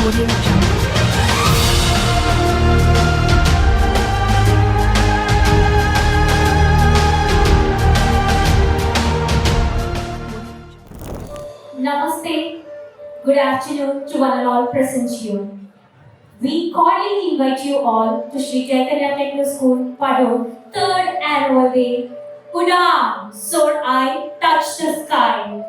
Audio Jungle. Namaste. Good afternoon to one and all present here. We cordially invite you all to Sri Chaitanya Techno School, Padur, 3rd Annual Day. Unam, soar I, touch the sky.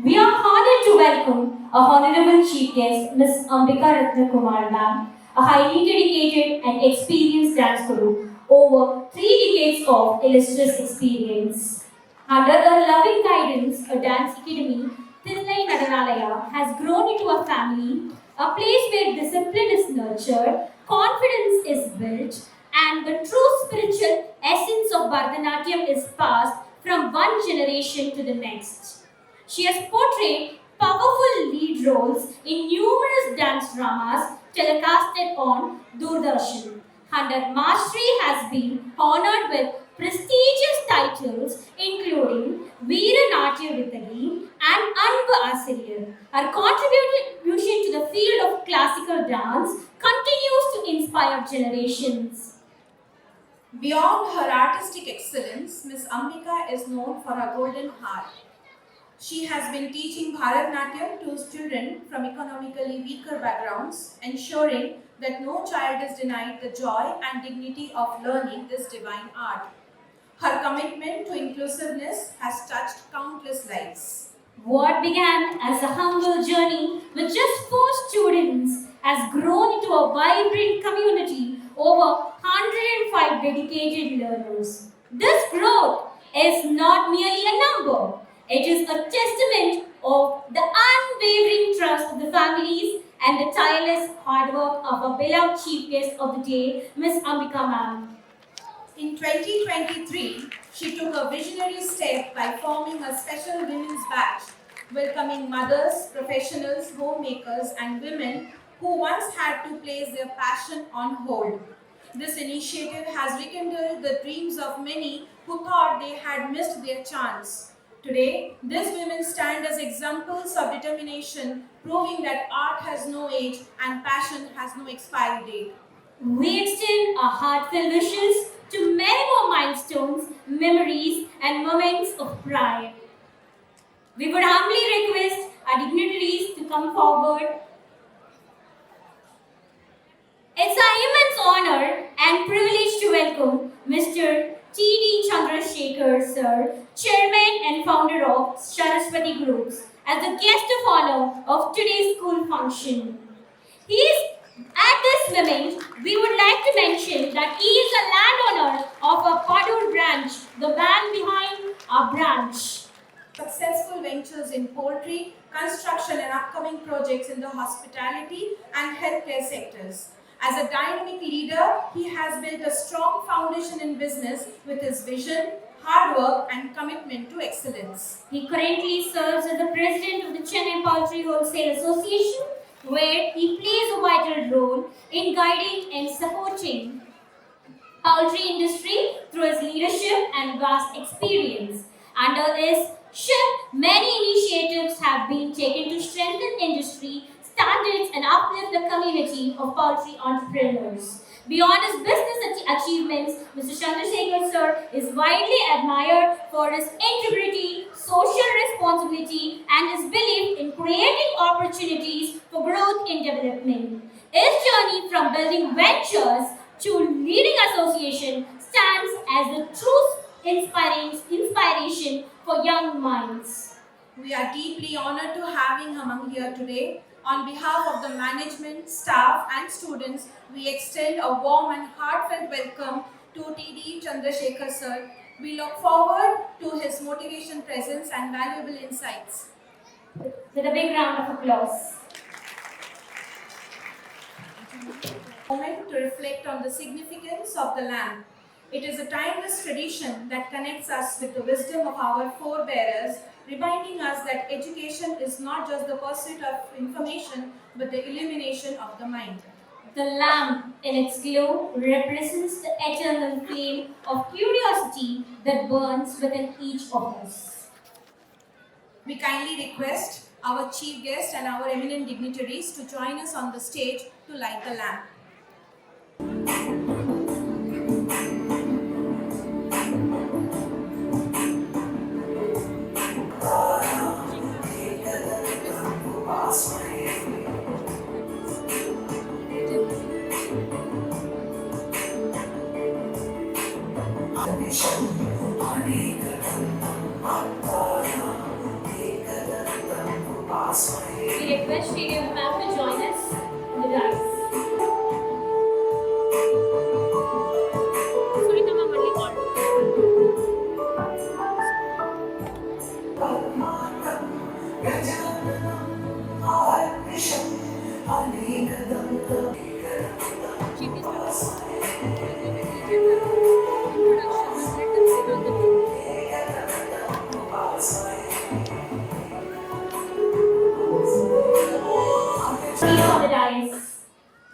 We are honored to welcome our Honorable Chief Guest, Ms. Ambika Ratna Kumar Ma'am, a highly dedicated and experienced dance guru, over 3 decades of illustrious experience. Under her loving guidance, a dance academy, Thinlai Nadanalaya, has grown into a family, a place where discipline is nurtured, confidence is built, and the true spiritual essence of Bharatanatyam is passed from one generation to the next. She has portrayed powerful lead roles in numerous dance dramas telecasted on Doordarshan. Her mastery has been honored with prestigious titles including Veera Natya Vitagi and Anba Asiriyar. Her contribution to the field of classical dance continues to inspire generations. Beyond her artistic excellence, Miss Ambika is known for her golden heart. She has been teaching Bharatanatyam to children from economically weaker backgrounds, ensuring that no child is denied the joy and dignity of learning this divine art. Her commitment to inclusiveness has touched countless lives. What began as a humble journey with just 4 students has grown into a vibrant community over 105 dedicated learners. This growth is not merely a number, it is a testament of the unwavering trust of the families and the tireless hard work of our beloved chief guest of the day, Miss Ambika Ma'am. In 2023, she took a visionary step by forming a special women's batch, welcoming mothers, professionals, homemakers, and women who once had to place their passion on hold. This initiative has rekindled the dreams of many who thought they had missed their chance. Today, these women stand as examples of determination, proving that art has no age and passion has no expiry date. We extend our heartfelt wishes to many more milestones, memories, and moments of pride. We would humbly request our dignitaries to come forward. It's our immense honor and privilege to welcome Mr. T.D. Chandrasekhar, Sir, Chairman and Founder of Saraswati Groups, as the guest of honor of today's school function. At this moment, we would like to mention that he is a landowner of our Padur branch, the man behind our branch. Successful ventures in poultry, construction, and upcoming projects in the hospitality and healthcare sectors. As a dynamic leader, he has built a strong foundation in business with his vision, hard work, and commitment to excellence. He currently serves as the president of the Chennai Poultry Wholesale Association, where he plays a vital role in guiding and supporting poultry industry through his leadership and vast experience. Under his ship, many initiatives have been taken to strengthen industry standards and uplift the community of poultry entrepreneurs. Beyond his business achievements, Mr. Chandrasekhar Sir is widely admired for his integrity, social responsibility, and his belief in creating opportunities for growth in development. His journey from building ventures to leading association stands as the true inspiration for young minds. We are deeply honored to having him among here today. On behalf of the management, staff, and students, we extend a warm and heartfelt welcome to T.D. Chandrasekhar Sir. We look forward to his motivation, presence, and valuable insights. With a big round of applause. Moment to reflect on the significance of the land. It is a timeless tradition that connects us with the wisdom of our forebears, reminding us that education is not just the pursuit of information, but the illumination of the mind. The lamp in its glow represents the eternal flame of curiosity that burns within each of us. We kindly request our chief guest and our eminent dignitaries to join us on the stage to light the lamp. We request Sridevi ma'am to join us in the dais. Sunita ma'am only called. Seats on the dais.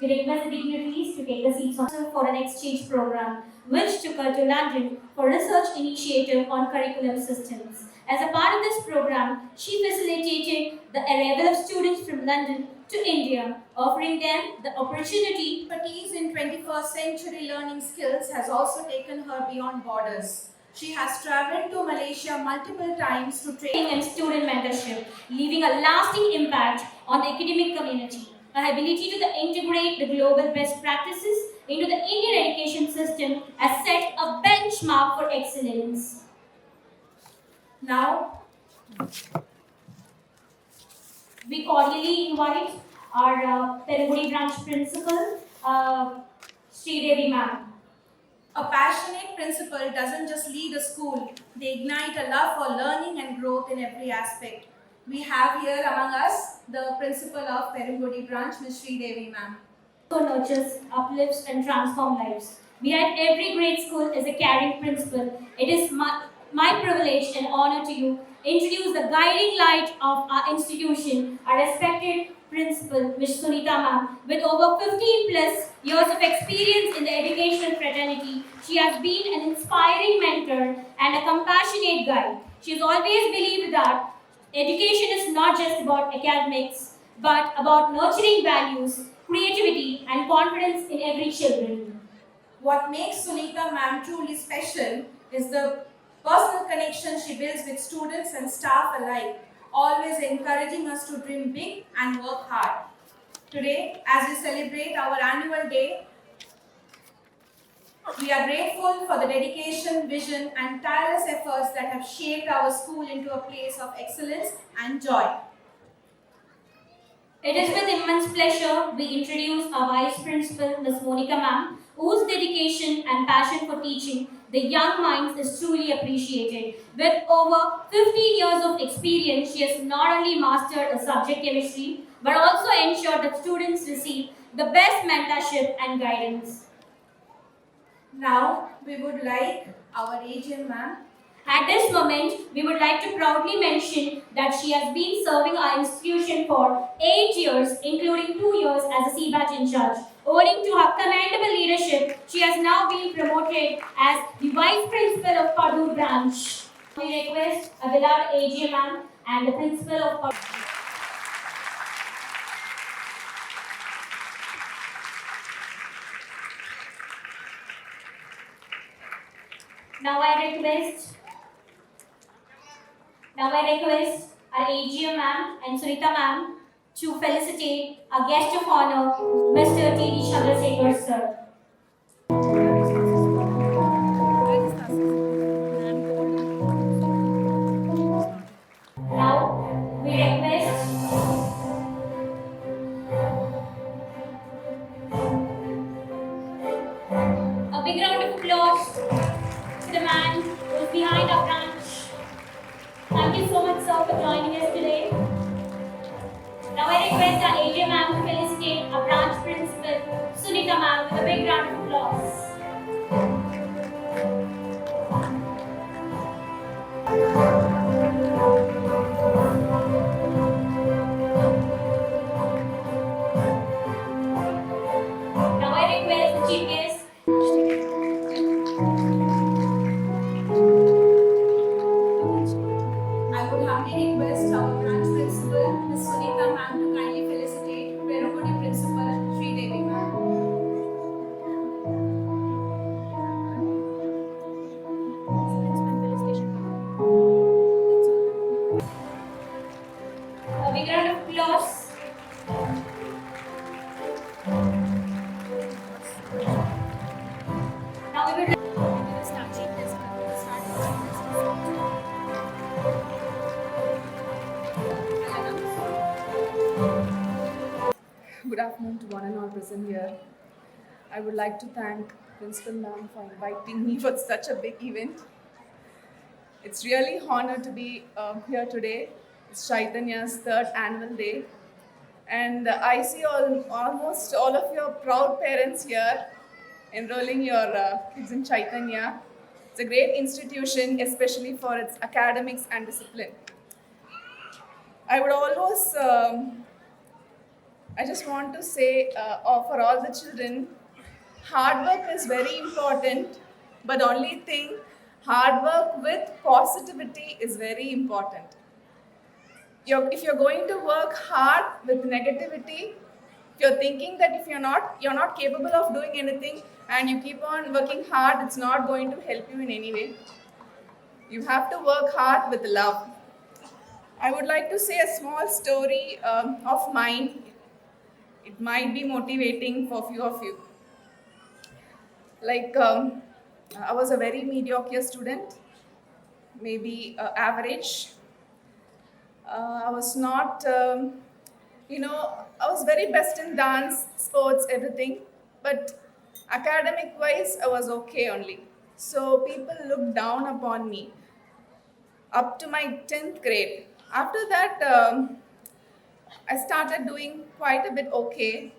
We request the dignitaries to take the seats on for an exchange program, which took her to London for research initiative on curriculum systems. As a part of this program, she facilitated the arrival of students from London to India, offering them the opportunity. Expertise in 21st century learning skills has also taken her beyond borders. She has traveled to Malaysia multiple times to train And student mentorship, leaving a lasting impact on the academic community. Her ability to integrate the global best practices into the Indian education system has set a benchmark for excellence. Now, We cordially invite our Perugudi branch principal, Sridevi ma'am. a passionate principal doesn't just lead a school, they ignite a love for learning and growth in every aspect. We have here among us the principal of Perugudi branch, Ms. Sridevi ma'am. So nurtures, uplifts, and transforms lives. Behind every great school is a caring principal. It is my privilege and honor to you introduce the guiding light of our institution, our respected principal, Ms. Sunita ma'am. With over 15 plus years of experience in the educational fraternity, she has been an inspiring mentor and a compassionate guide. She has always believed that education is not just about academics, but about nurturing values, creativity, and confidence in every children. What makes Sunita ma'am truly special is the personal connection she builds with students and staff alike, always encouraging us to dream big and work hard. Today, as we celebrate our annual day, we are grateful for the dedication, vision, and tireless efforts that have shaped our school into a place of excellence and joy. It is with immense pleasure we introduce our Vice Principal, Ms. Monica ma'am, whose dedication and passion for teaching the young minds is truly appreciated. With over 15 years of experience, she has not only mastered the subject chemistry, but also ensured that students receive the best mentorship and guidance. Now, we would like our AGM ma'am. At this moment, we would like to proudly mention that she has been serving our institution for 8 years, including 2 years as a CBAT in charge. Owing to her commendable leadership, she has now been promoted as the Vice Principal of Padur branch. We request a beloved AGM ma'am and the Principal of Padur. Now I request our AGM ma'am and Sunita ma'am to felicitate our guest of honor, Mr. T.D. Chandrasekhar sir. Now we request a big round of applause to the man who is behind our branch. Thank you so much, sir, for joining us today. Now I request our AJ ma'am to felicitate our branch principal, Sunita ma'am, with a big round of applause. I would humbly request our branch principal, Ms. Sunita ma'am, to kindly felicitate Perugudi principal, Sri Devi ma'am. A big round of applause. Now we will start. Good afternoon to one and all present here. I would like to thank Principal Ma'am for inviting me for such a big event. It's really honor to be here today. It's Chaitanya's third annual day, and I see almost all of your proud parents here enrolling your kids in Chaitanya. It's a great institution, especially for its academics and discipline. I would always I just want to say for all the children, hard work is very important, but only thing, hard work with positivity is very important. If you're going to work hard with negativity, if you're thinking that if you're not capable of doing anything and you keep on working hard, it's not going to help you in any way. You have to work hard with love. I would like to say a small story of mine. It might be motivating for few of you. Like, I was a very mediocre student, maybe average. I was not, I was very best in dance, sports, everything, but academic wise, I was okay only. So people looked down upon me up to my 10th grade. After that, I started doing quite a bit okay.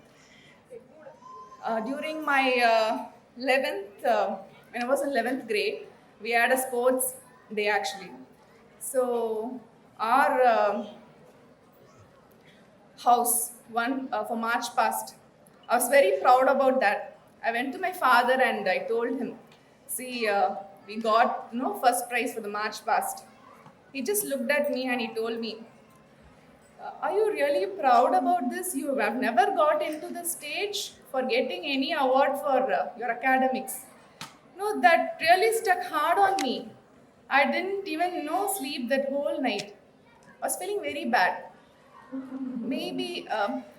During my 11th, when I was in 11th grade, we had a sports day actually. So our house won for March past. I was very proud about that. I went to my father and I told him, see, we got first prize for the March past. He just looked at me and he told me, are you really proud about this? You have never got into the stage for getting any award for your academics. No, that really stuck hard on me. I didn't even sleep that whole night. I was feeling very bad. Maybe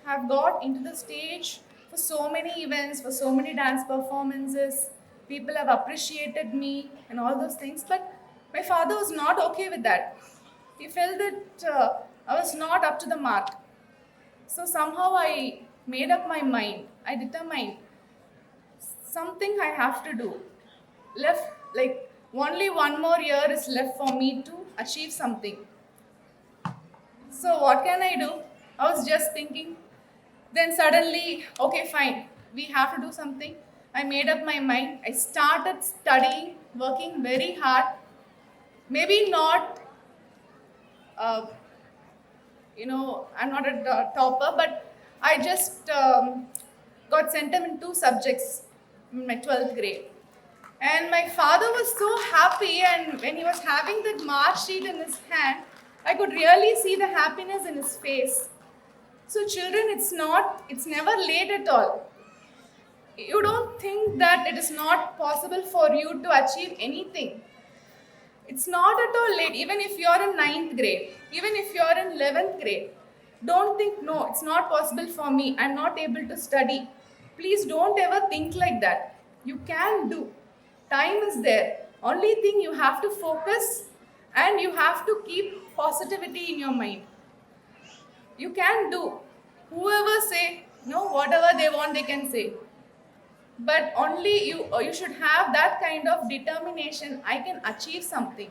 have got into the stage for so many events, for so many dance performances. People have appreciated me and all those things. But my father was not okay with that. He felt that I was not up to the mark. So somehow I made up my mind. I determined something I have to do. Left like only one more year is left for me to achieve something. So what can I do? I was just thinking. Then suddenly, okay, fine, we have to do something. I made up my mind. I started studying, working very hard. Maybe not, I'm not a topper, but I just got sent in two subjects in my 12th grade. And my father was so happy, and when he was having that mark sheet in his hand, I could really see the happiness in his face. So children, it's never late at all. You don't think that it is not possible for you to achieve anything. It's not at all late, even if you're in 9th grade, even if you're in 11th grade. Don't think, no, it's not possible for me, I'm not able to study. Please don't ever think like that. You can do. Time is there. Only thing you have to focus and you have to keep positivity in your mind. You can do. Whoever say, whatever they want, they can say. But only you should have that kind of determination. I can achieve something.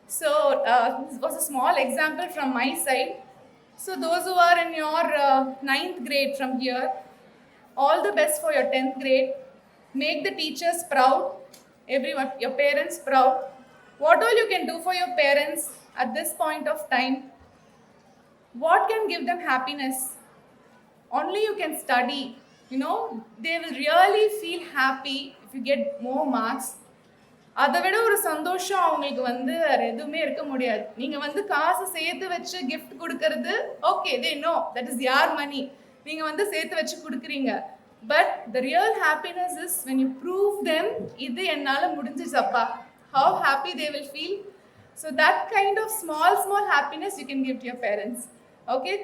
So this was a small example from my side. So those who are in your 9th grade from here, all the best for your 10th grade. Make the teachers proud, everyone, your parents proud. What all you can do for your parents at this point of time? What can give them happiness? Only you can study. They will really feel happy if if you get more marks, அதை விட ஒரு சந்தோஷம் அவங்களுக்கு வந்து வேற எதுவுமே இருக்க முடியாது. நீங்க வந்து காசு சேர்த்து வச்சு gift கொடுக்கறது okay, they know that is your money. நீங்க வந்து சேர்த்து வச்சு கொடுக்குறீங்க. But the real happiness is when you prove them இது என்னால முடிஞ்சிச்சப்பா. How happy they will feel. So that kind of small happiness you can give to your parents. Okay,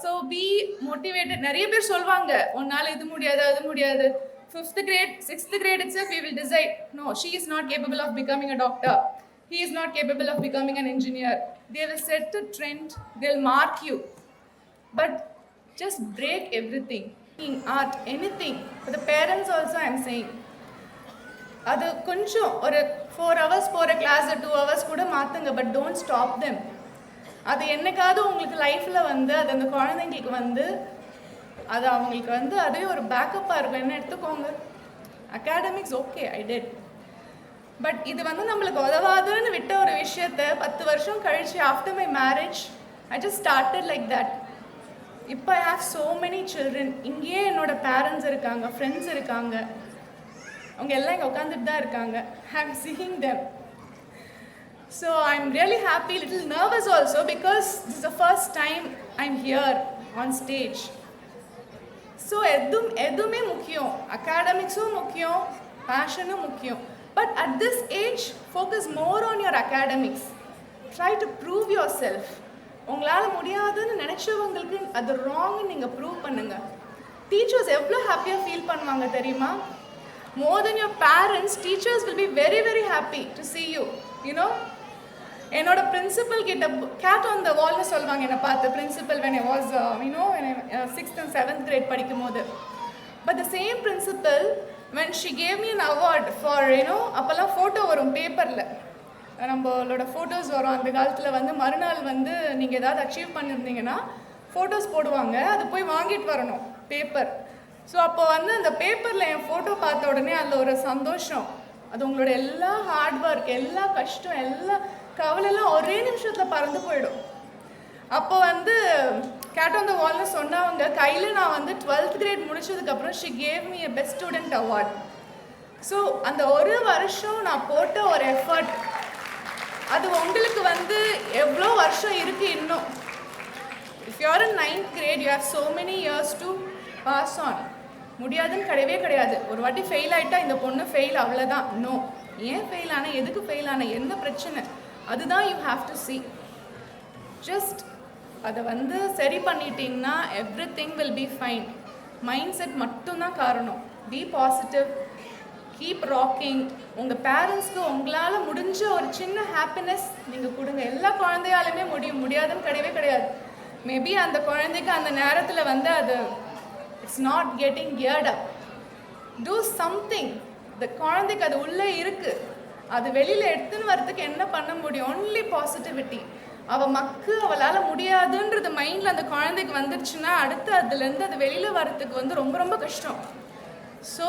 so be motivated. நிறைய பேர் சொல்வாங்க உன்னால இது முடியாது அது முடியாது. 5th grade, 6th grade itself we will decide, no, she is not capable of becoming a doctor, he is not capable of becoming an engineer. They will set a trend, they'll mark you. But just break everything. In art, anything. For the parents also I am saying, அது கொஞ்சம் ஒரு 4 hours போகிற கிளாஸை 2 hours கூட மாற்றுங்க, but don't stop them. அது என்னைக்காவது உங்களுக்கு லைஃப்பில் வந்து அது அந்த குழந்தைங்களுக்கு வந்து அது அவங்களுக்கு வந்து அதே ஒரு பேக்கப்பாக இருக்கும். என்ன எடுத்துக்கோங்க, academics okay I did, but இது வந்து நம்மளுக்கு உதவாதுன்னு விட்ட ஒரு விஷயத்த 10 வருஷம் கழிச்சு after my marriage I just started like that. இப்போ I have so many children. இங்கேயே என்னோட பேரண்ட்ஸ் இருக்காங்க, ஃப்ரெண்ட்ஸ் இருக்காங்க, அவங்க எல்லாம் இங்கே உட்காந்துட்டு தான் இருக்காங்க. ஐ ஆம் seeing them. So I am really happy, little nervous also because this is the first time I am here on stage. So எதுவுமே முக்கியம், அகாடமிக்ஸும் முக்கியம், பேஷனும் முக்கியம். But at this age focus more on your academics. Try to prove your self. உங்களால் முடியாதுன்னு நினச்சவங்களுக்கு அது ராங்னு நீங்கள் prove பண்ணுங்கள். Teachers எவ்வளோ ஹாப்பியாக ஃபீல் பண்ணுவாங்க தெரியுமா? More than your parents, teachers will be very, very happy to see you. You know, என்னோட பிரின்சிபல் கிட்ட கேட் ஆன் த வால்னு சொல்லுவாங்க என்னை பார்த்து. Principal when I was, when I 6th and 7th grade படிக்கும் போது. But the same principal, when she gave me an award for, அப்போல்லாம் photo வரும் பேப்பரில், நம்மளோட ஃபோட்டோஸ் வரும். அந்த காலத்தில் வந்து மறுநாள் வந்து நீங்கள் ஏதாவது அச்சீவ் பண்ணியிருந்தீங்கன்னா ஃபோட்டோஸ் போடுவாங்க, அது போய் வாங்கிட்டு வரணும் பேப்பர். ஸோ அப்போ வந்து அந்த பேப்பரில் என் ஃபோட்டோ பார்த்த உடனே அதில் ஒரு சந்தோஷம். அது உங்களோட எல்லா ஹார்ட் ஒர்க், எல்லா கஷ்டம், எல்லா கவலைலாம் ஒரே நிமிஷத்தில் பறந்து போயிடும். அப்போ வந்து கேட் ஆன் த வால்னு சொன்னவங்க கையில் நான் வந்து 12th grade முடிச்சதுக்கப்புறம் she gave me a best student award. So அந்த ஒரு வருஷம் நான் போட்ட ஒரு எஃபர்ட், அது உங்களுக்கு வந்து எவ்வளோ வருஷம் இருக்குது இன்னும். If you are in 9th grade you have so many years to pass on. முடியாதுன்னு கிடையவே கிடையாது. ஒரு வாட்டி ஃபெயில் ஆகிட்டா இந்த பொண்ணு ஃபெயில் அவ்வளோதான். நோ, ஏன் ஃபெயில் ஆன, எதுக்கு ஃபெயில் ஆன, என்ன பிரச்சனை, அதுதான் you have to see. Just அதை வந்து சரி பண்ணிட்டீங்கன்னா everything will be fine. Mindset மட்டும்தான் காரணம். Be positive, keep rocking. உங்கள் பேரண்ட்ஸ்க்கு உங்களால் முடிஞ்ச ஒரு சின்ன ஹாப்பினஸ் நீங்கள் கொடுங்க. எல்லா குழந்தையாலுமே முடியும், முடியாதுன்னு கிடையவே கிடையாது. மேபி அந்த குழந்தைக்கு அந்த நேரத்தில் வந்து அது it's not getting geared up. Do something. The குழந்தைக்கு அது உள்ளே இருக்குது, அது வெளியில் எடுத்துன்னு வரதுக்கு என்ன பண்ண முடியும்? Only positivity. அவளால் முடியாதுன்றது மைண்டில் அந்த குழந்தைக்கு வந்துடுச்சுன்னா அடுத்து அதுலேருந்து அது வெளியில் வரத்துக்கு வந்து ரொம்ப ரொம்ப கஷ்டம். So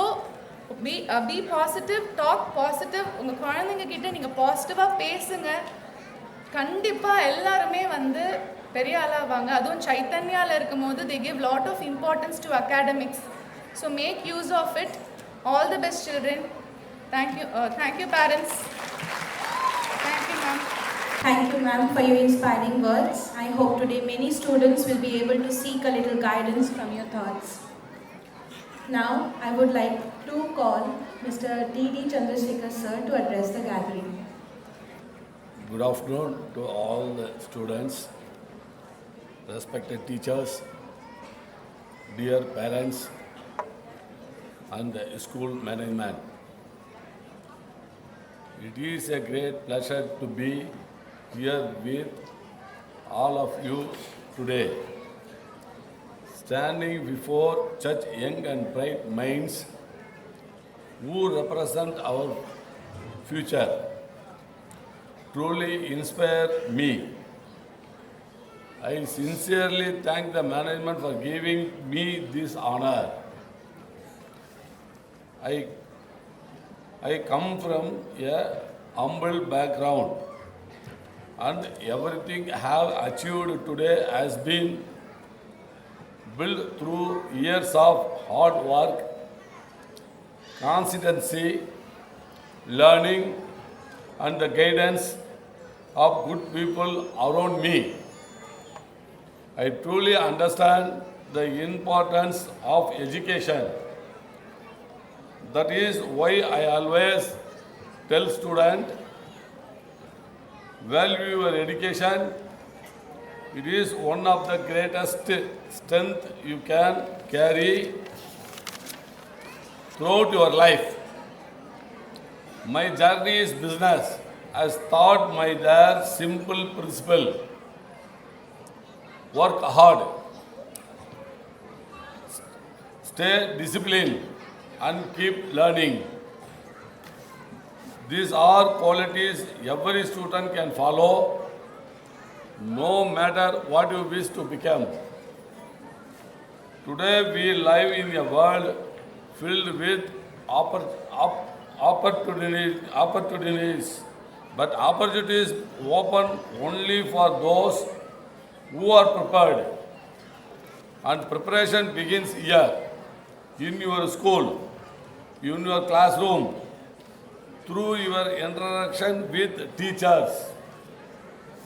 be positive, talk positive. உங்கள் குழந்தைங்க கிட்ட நீங்கள் பாசிட்டிவாக பேசுங்க. கண்டிப்பாக எல்லாருமே வந்து பெரிய ஆளாவாங்க. அதுவும் சைத்தன்யாவில் இருக்கும் போது they give lot of importance to academics. So make use of it. All the best children. Thank you parents. Thank you ma'am. Thank you ma'am for your inspiring words. I hope today many students will be able to seek a little guidance from your thoughts. Now I would like to call Mr. D.D. Chandrasekhar sir to address the gathering. Good afternoon to all the students, respected teachers, dear parents and the school management. It is a great pleasure to be here with all of you today. Standing before such young and bright minds who represent our future truly inspire me. I sincerely thank the management for giving me this honor. I come from a humble background and everything I have achieved today has been built through years of hard work, consistency, learning, and the guidance of good people around me. I truly understand the importance of education. That is why I always tell students, value your education. It is one of the greatest strength you can carry throughout your life. My journey is business has taught my their simple principle. Work hard, stay disciplined, and keep learning. These are qualities every student can follow, no matter what you wish to become. Today we live in a world filled with opportunities, but opportunities open only for those who are prepared. And preparation begins here, in your school, in your classroom, through your interaction with teachers,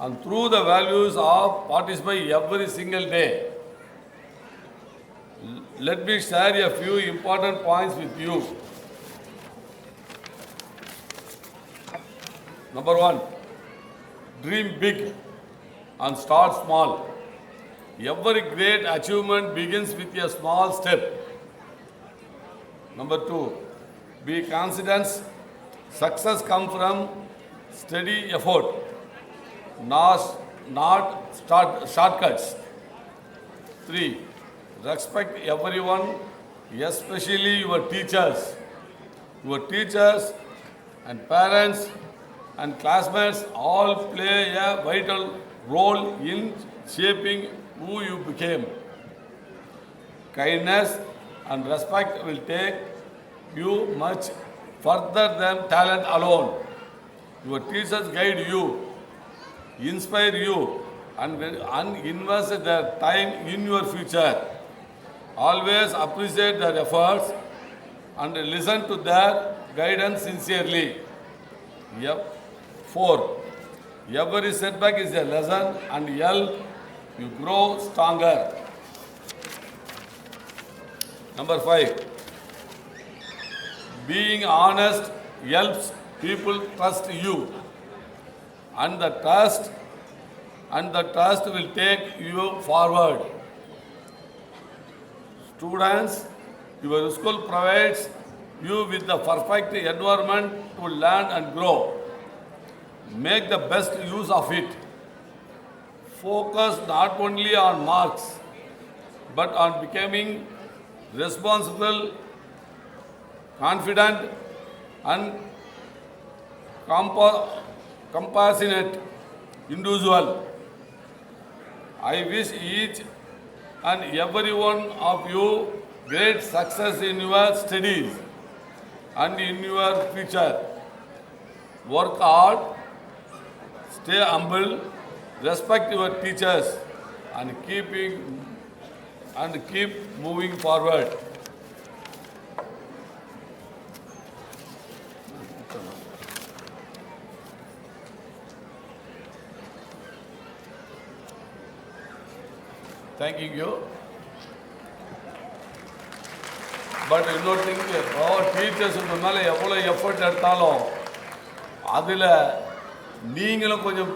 and through the values of participate every single day. Let me share a few important points with you. Number one, dream big and start small. Every great achievement begins with a small step. Number two, be confident. Success comes from steady effort, not shortcuts. Three, respect everyone, especially your teachers. Your teachers and parents and classmates all play a vital role in shaping who you became. Kindness and respect will take you much further than talent alone. Your teachers guide you, inspire you, and invest their time in your future. Always appreciate their efforts and listen to their guidance sincerely. Yep. 4. Every setback is a lesson and help you grow stronger. Number 5. Being honest helps people trust you, and the trust will take you forward. Students, your school provides you with the perfect environment to learn and grow. Make the best use of it. Focus not only on marks, but on becoming responsible, confident, and compassionate individual. I wish each and every one of you great success in your studies and in your future. Work hard, stay humble, respect your teachers, and keep moving forward. Thanking you. But இன்னொரு thing, teachers மேலே எவ்வளோ effort எடுத்தாலும் அதில் நீங்களும் கொஞ்சம்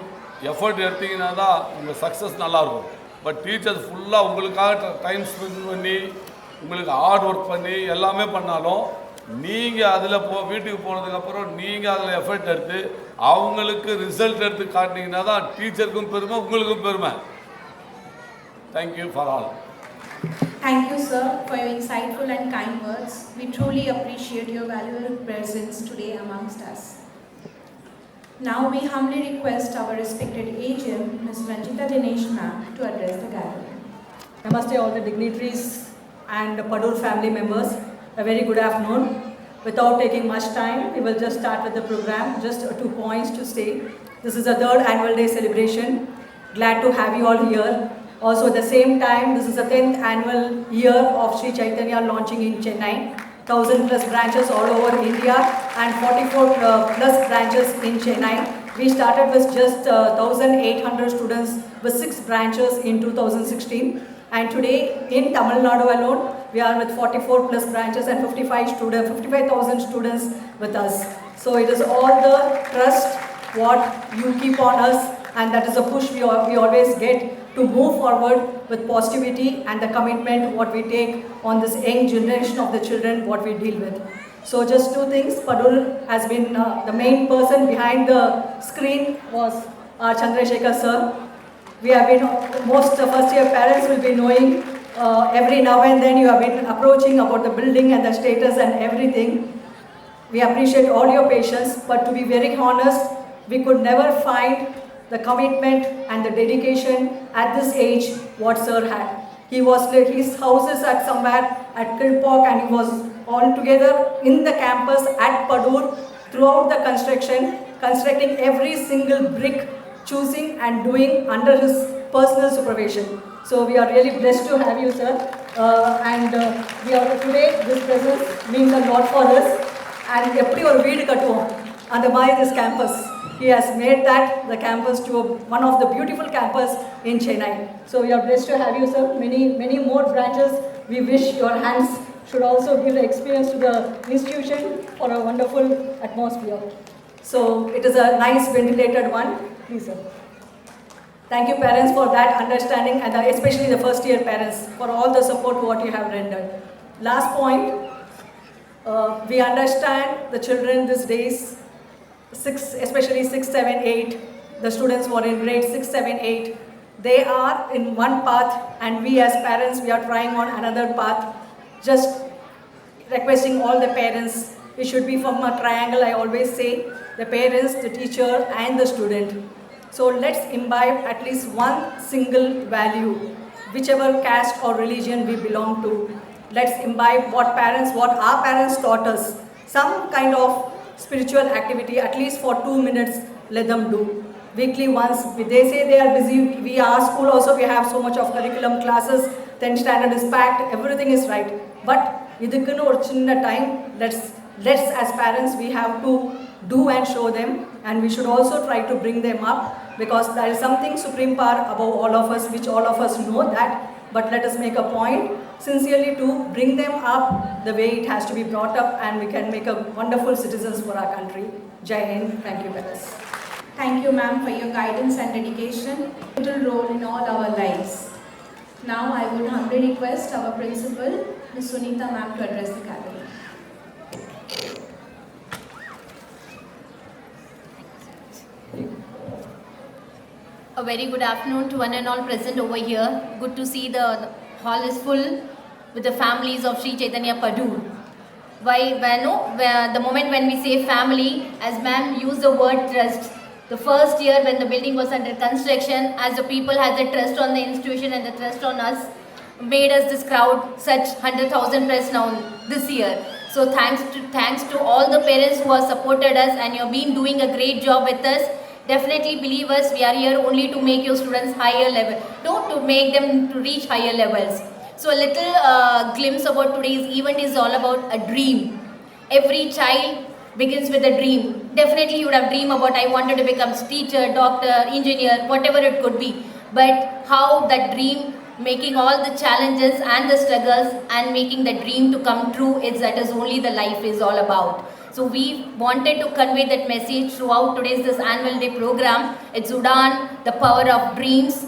effort எடுத்தீங்கன்னா தான் உங்கள் சக்ஸஸ் நல்லாயிருக்கும். பட் டீச்சர்ஸ் ஃபுல்லாக உங்களுக்காக டைம் ஸ்பெண்ட் பண்ணி உங்களுக்கு ஹார்ட் ஒர்க் பண்ணி எல்லாமே பண்ணாலும் நீங்கள் அதில் வீட்டுக்கு போனதுக்கப்புறம் நீங்கள் அதில் எஃபர்ட் எடுத்து அவங்களுக்கு ரிசல்ட் எடுத்து காட்டினீங்கன்னா தான் டீச்சருக்கும் பெருமை, உங்களுக்கும் பெருமை. Thank you for all. Thank you, sir, for your insightful and kind words. We truly appreciate your valuable presence today amongst us. Now we humbly request our respected AGM, Ms. Ranjita Dinesh ma'am, to address the gathering. Namaste all the dignitaries and Padur family members. A very good afternoon. Without taking much time, we will just start with the program. Just 2 points to say. This is the 3rd annual day celebration. Glad to have you all here. Also at the same time, this is the 10th annual year of Sri Chaitanya launching in Chennai. 1,000 plus branches all over India and 44 plus branches in Chennai. We started with just 1,800 students with 6 branches in 2016. And today in Tamil Nadu alone, we are with 44 plus branches and 55,000 students with us. So it is all the trust what you keep on us, and that is a push we always get to move forward with positivity and the commitment what we take on this young generation of the children what we deal with. So just 2 things. Padul has been the main person behind the screen was Chandrasekhar sir. We have been, most first year parents will be knowing every now and then you have been approaching about the building and the status and everything. We appreciate all your patience, but to be very honest, we could never find the commitment and the dedication at this age what sir had. His house is at somewhere at Kilpauk and he was all together in the campus at Padur throughout the constructing every single brick, choosing and doing under his personal supervision. So we are really blessed to have you, sir. We are today, this presence means a lot for us. And eppadi or veedu kattuvom and by this campus. He has made that the campus to one of the beautiful campus in Chennai. So we are blessed to have you, sir. Many more branches. We wish your hands should also give the experience to the institution for a wonderful atmosphere. So it is a nice ventilated one. Please, sir. Thank you, parents, for that understanding, and especially the first year parents for all the support what you have rendered. Last point. We understand the children these days, especially 6, 7, 8, the students who are in grade 6, 7, 8, they are in one path and we as parents, we are trying on another path. Just requesting all the parents, it should be from a triangle, I always say, the parents, the teacher and the student. So let's imbibe at least one single value, whichever caste or religion we belong to. Let's imbibe what our parents taught us. Some kind of spiritual activity, at least for 2 minutes, let them do. Weekly once, they say they are busy. We are school also, we have so much of curriculum classes, 10th standard is packed, everything is right. But idukku or chinna time, let's as parents, we have to do and show them, and we should also try to bring them up, because there is something supreme power above all of us, which all of us know that. But let us make a point sincerely to bring them up the way it has to be brought up, and we can make a wonderful citizens for our country. Jai Hind. Thank you, parents. Thank you, ma'am, for your guidance and dedication, vital role in all our lives. Now I would humbly request our principal, Ms. Sunita ma'am, to address the gathering. A very good afternoon to one and all present over here. Good to see the hall is full with the families of Sri Chaitanya Padur. The moment when we say family, as ma'am used the word trust, the first year when the building was under construction, as the people had the trust on the institution and the trust on us, made us this crowd such 100,000 plus now this year. So thanks to all the parents who have supported us, and you've been doing a great job with us. Definitely believe us, we are here only to make your students higher level, to make them to reach higher levels. So a little glimpse about today's event is all about a dream. Every child begins with a dream. Definitely you would have dreamed about, I wanted to become teacher, doctor, engineer, whatever it could be. But how that dream, making all the challenges and the struggles and making the dream to come true, that is only the life is all about. So we wanted to convey that message throughout today's this annual day program. It's Udan, the power of dreams,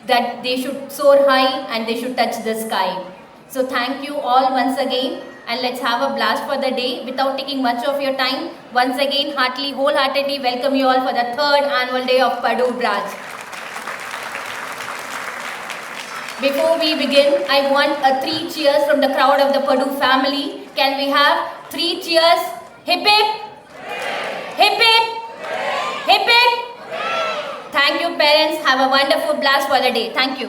that they should soar high and they should touch the sky. So thank you all once again, and let's have a blast for the day without taking much of your time. Once again, wholeheartedly welcome you all for the 3rd annual day of Padur branch. Before we begin, I want 3 cheers from the crowd of the Padur family. Can we have 3 cheers? Hip hip! Hip hip! Hip hip! Thank you, parents. Have a wonderful blast for the day. Thank you.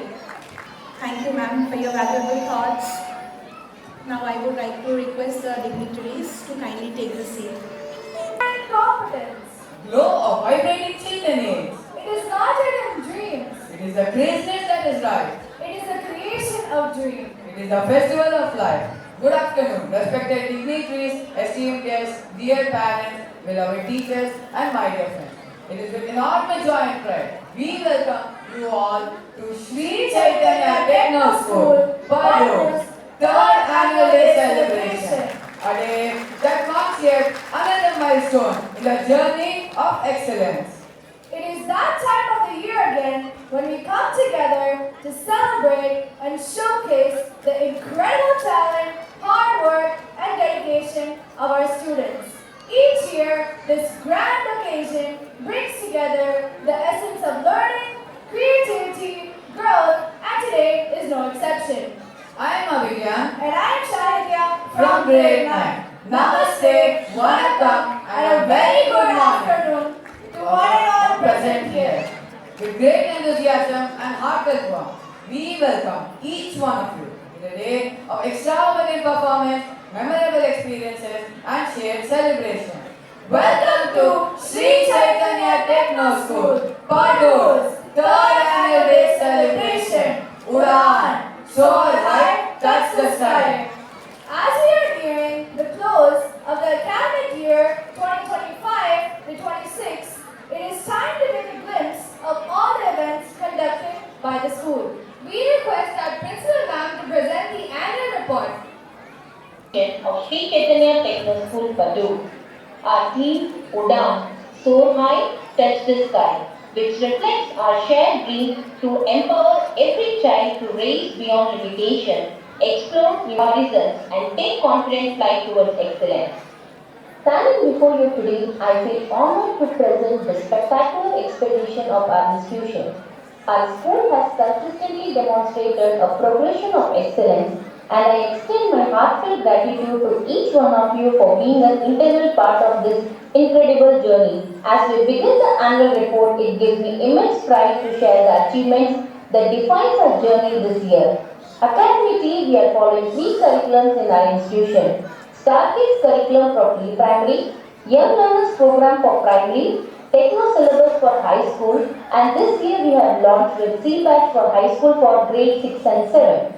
Thank you, ma'am, for your valuable thoughts. Now I would like to request the dignitaries to kindly take the seat. And competence. Glow of vibrating children. It is not in dreams. It is the craziness that is life. It is the creation of dreams. It is the festival of life. Good afternoon, respected dignitaries, esteemed guests, dear parents, beloved teachers, and my dear friends. It is with enormous joy and pride we welcome you all to Sri Chaitanya Techno School, Padur, 3rd Annual Day Celebration. A day that marks yet another milestone in the journey of excellence. It is that time of the year again when we come together to celebrate and showcase the incredible talent, hard work, and dedication of our students. Each year, this grand occasion brings together the essence of learning, creativity, growth, and today is no exception. I am Avidya And I am Shahidya from grade 9. Namaste, Vanakkam, and a very good afternoon to one and all present here. With great enthusiasm and heartfelt warmth, we welcome each one of you to the day of extravagant performance, memorable experiences, and shared celebration. Welcome to Sri Chaitanya Techno School, Padur's 3rd Annual Day Celebration. Udan! Soar high, touch the sky. As we are nearing the close of the academic year 2025 to 26, it is time to take a glimpse of all the events conducted by the school. We request our principal ma'am to present the annual report. Of Sri Chaitanya Techno School, Padur. Our theme, Udan, Soar High, Touch the Sky, which reflects our shared dream to empower every child to raise beyond limitation, explore new horizons, and take confident flight towards excellence. Standing before you today, I feel honored to present the spectacular expedition of our institution. Our school has consistently demonstrated a progression of excellence, and I extend my heartfelt gratitude to each one of you for being an integral part of this incredible journey. As we begin the annual report, it gives me immense pride to share the achievements that defines our journey this year. Academically, we are following 3 curriculums in our institution. StarKids curriculum for pre-primary, Young Learners program for primary, Techno syllabus for high school, and this year we have launched with C-Batch for high school for grade 6 and 7.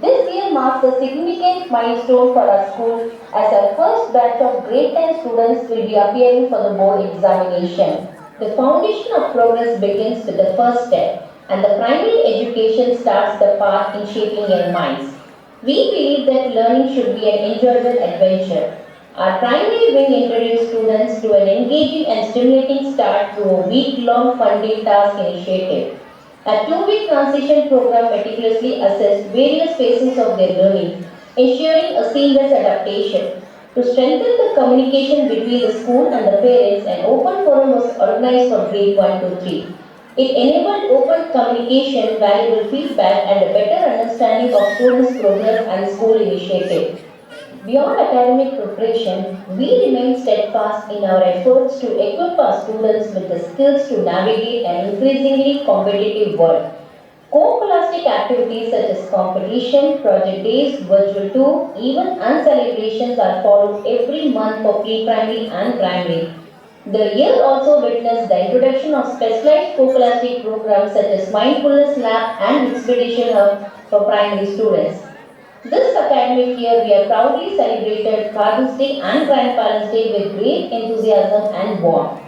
This year marks a significant milestone for our school as our first batch of grade 10 students will be appearing for the board examination. The foundation of progress begins with the first step, and the primary education starts the path in shaping young minds. We believe that learning should be an enjoyable adventure. Our primary wing introduced students to an engaging and stimulating start through a week-long fun-day task initiative. A 2-week transition program meticulously assessed various phases of their learning, ensuring a seamless adaptation. To strengthen the communication between the school and the parents, an open forum was organized for grade 1 to 3. It enabled open communication, valuable feedback, and a better understanding of students' progress and school initiative. Beyond academic preparation, we remain steadfast in our efforts to equip our students with the skills to navigate an increasingly competitive world. Co-scholastic activities such as competition, project days, virtual tour, events and celebrations are followed every month for pre-primary and primary. The year also witnessed the introduction of specialized co-scholastic programs such as Mindfulness Lab and Expedition Hub for primary students. This academic year, we have proudly celebrated Father's Day and Grandparents' Day with great enthusiasm and warmth.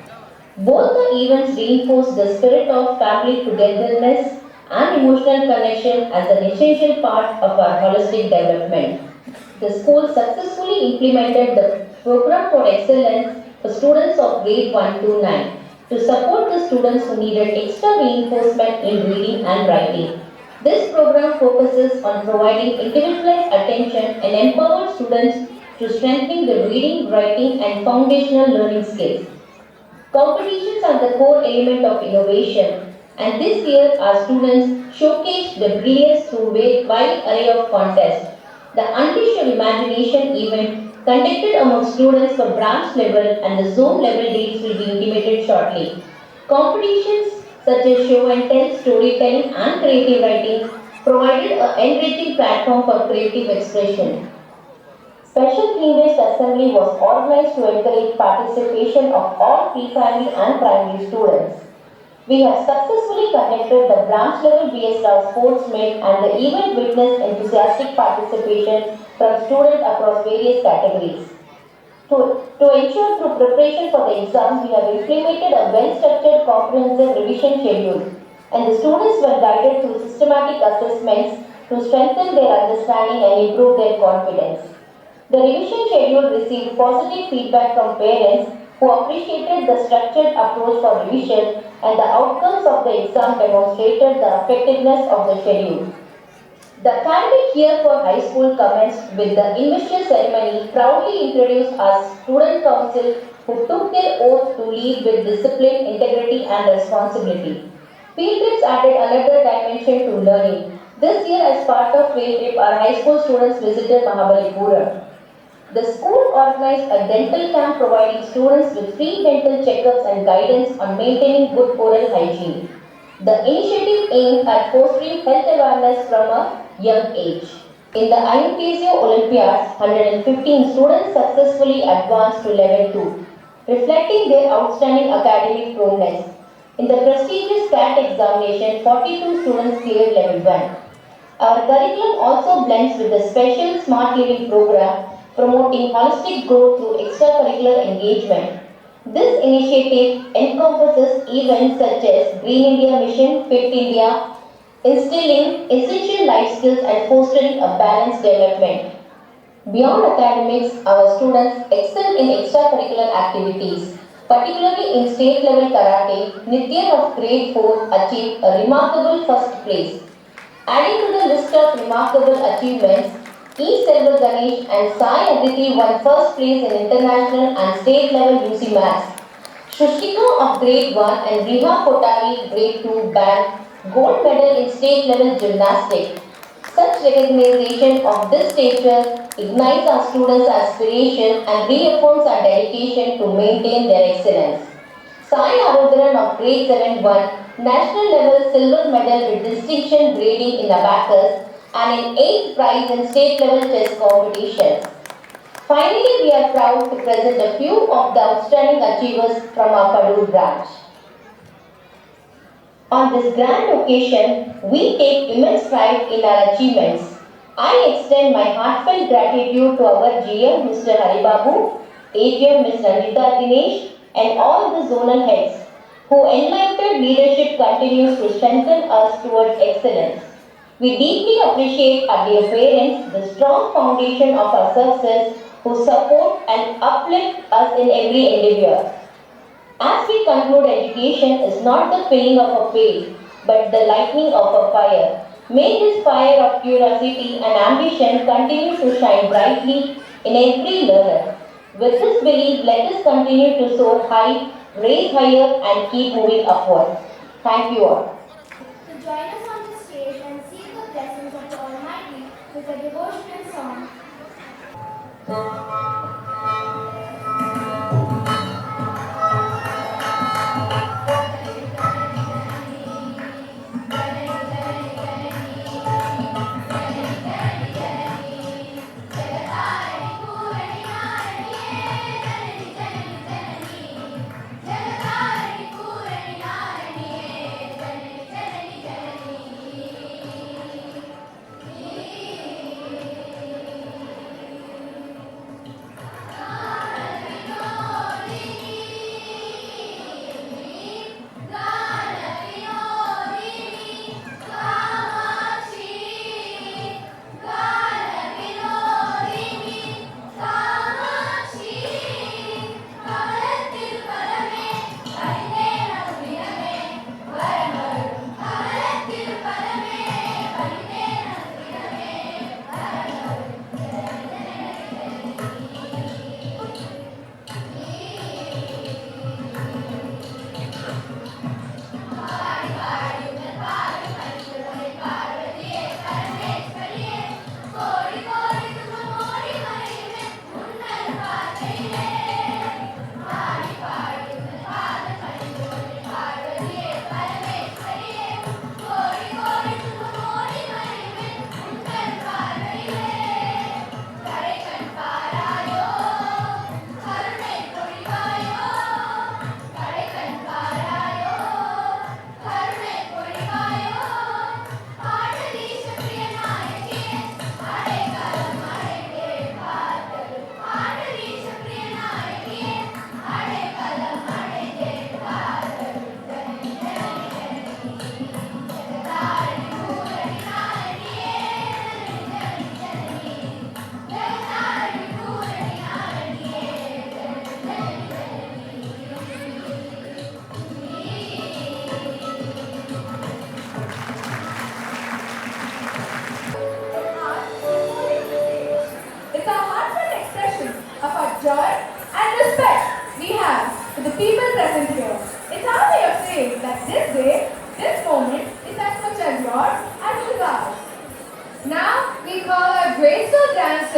Both the events reinforce the spirit of family togetherness and emotional connection as an essential part of our holistic development. The school successfully implemented the program for excellence for students of grade 1 to 9 to support the students who needed extra reinforcement in reading and writing. This program focuses on providing individualized attention and empowers students to strengthen the reading, writing, and foundational learning skills. Competitions are the core element of innovation, and this year our students showcased their brilliance through a wide array of contests. The Unleash Your Imagination event conducted among students for branch level and the zone level dates will be intimated shortly. Competitions such as show and tell, storytelling and creative writing provided an enriching platform for creative expression. Special theme-based assembly was organized to encourage participation of all pre-primary and primary students. We have successfully conducted the branch level BS Star sports meet and the event witnessed enthusiastic participation from students across various categories. To ensure through preparation for the exam, we have implemented a well-structured comprehensive revision schedule, and the students were guided through systematic assessments to strengthen their understanding and improve their confidence. The revision schedule received positive feedback from parents who appreciated the structured approach for revision, and the outcomes of the exam demonstrated the effectiveness of the schedule. The academic year for high school commenced with the investiture ceremony proudly introduced our student council who took their oath to lead with discipline, integrity and responsibility. Field trips added another dimension to learning. This year as part of field trip, our high school students visited Mahabalipuram. The school organized a dental camp providing students with free dental checkups and guidance on maintaining good oral hygiene. The initiative aimed at fostering health awareness from a young age. In the INTSO Olympiads, 115 students successfully advanced to level 2, reflecting their outstanding academic progress. In the prestigious CAT examination, 42 students cleared level 1. Our curriculum also blends with the special Smart Living program, promoting holistic growth through extracurricular engagement. This initiative encompasses events such as Green India Mission, Fit India, instilling essential life skills and fostering a balanced development. Beyond academics, our students excel in extracurricular activities. Particularly in state level karate, Nitya of grade 4 achieved a remarkable first place. Adding to the list of remarkable achievements, E. Selva Ganesh and Sai Aditi won first place in international and state level UC Maths. Shushika of grade 1 and Riha Kotari grade 2 bagged gold medal in state level gymnastics. Such recognition of this stature ignites our students' aspiration and reaffirms our dedication to maintain their excellence. Sai Arudran of grade 7 won national level silver medal with distinction grading in abacus and in 8th prize in state level chess competitions. Finally, we are proud to present a few of the outstanding achievers from our Padur branch. On this grand occasion, we take immense pride in our achievements. I extend my heartfelt gratitude to our GM Mr. Haribabu, AGM Ms. Ranjita Dinesh, and all the zonal heads, whose enlightened leadership continues to strengthen us towards excellence. We deeply appreciate our dear parents, the strong foundation of our success, who support and uplift us in every endeavor. As we conclude, education is not the filling of a pail, but the lighting of a fire. May this fire of curiosity and ambition continue to shine brightly in every learner. With this belief, let us continue to soar high, raise higher, and keep moving upward. Thank you all. To join us on the stage and seek the blessings of the Almighty with a devotional song.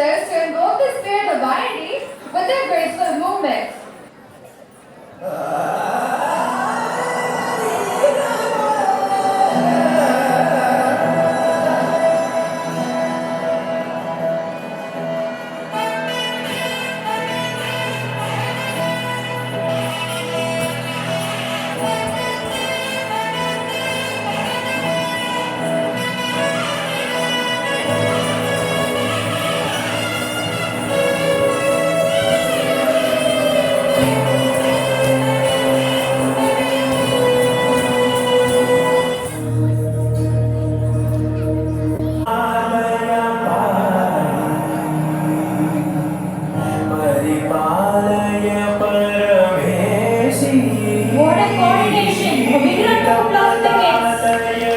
ourselves to invoke the spirit of unity with their graceful movements. What a coordination! A big round of applause for the kids.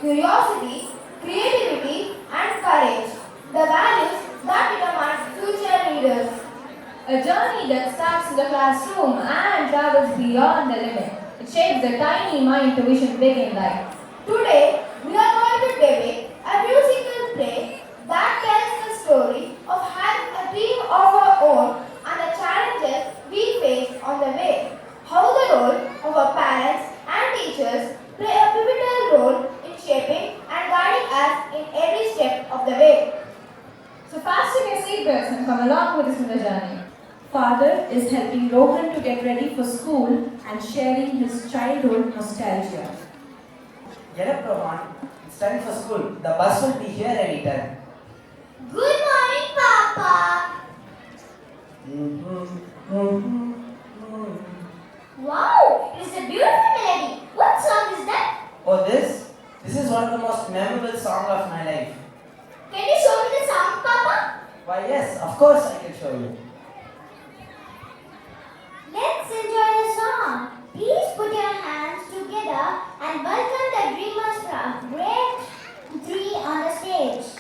curiosity, creativity, and courage, the values that determine future leaders. A journey that starts in the classroom and travels beyond the limit. It shapes the tiny mind to vision big in life. Today, we are going to debate a musical play that tells the story of having a dream of our own and the challenges we face on the way. How the role of our parents and teachers play a pivotal role in shaping and guiding us in every step of the way. So fasten your seatbelts and come along with us on the journey. Father is helping Rohan to get ready for school and sharing his childhood nostalgia. Get up, Rohan. It's time for school. The bus will be here any time. Good morning, Papa. Wow, it is a beautiful melody. What song is that? Oh, this? This is one of the most memorable songs of my life. Can you show me the song, Papa? Why, yes, of course I can show you. Let's enjoy the song. Please put your hands together and welcome the Dreamers from Grade 3 on the stage.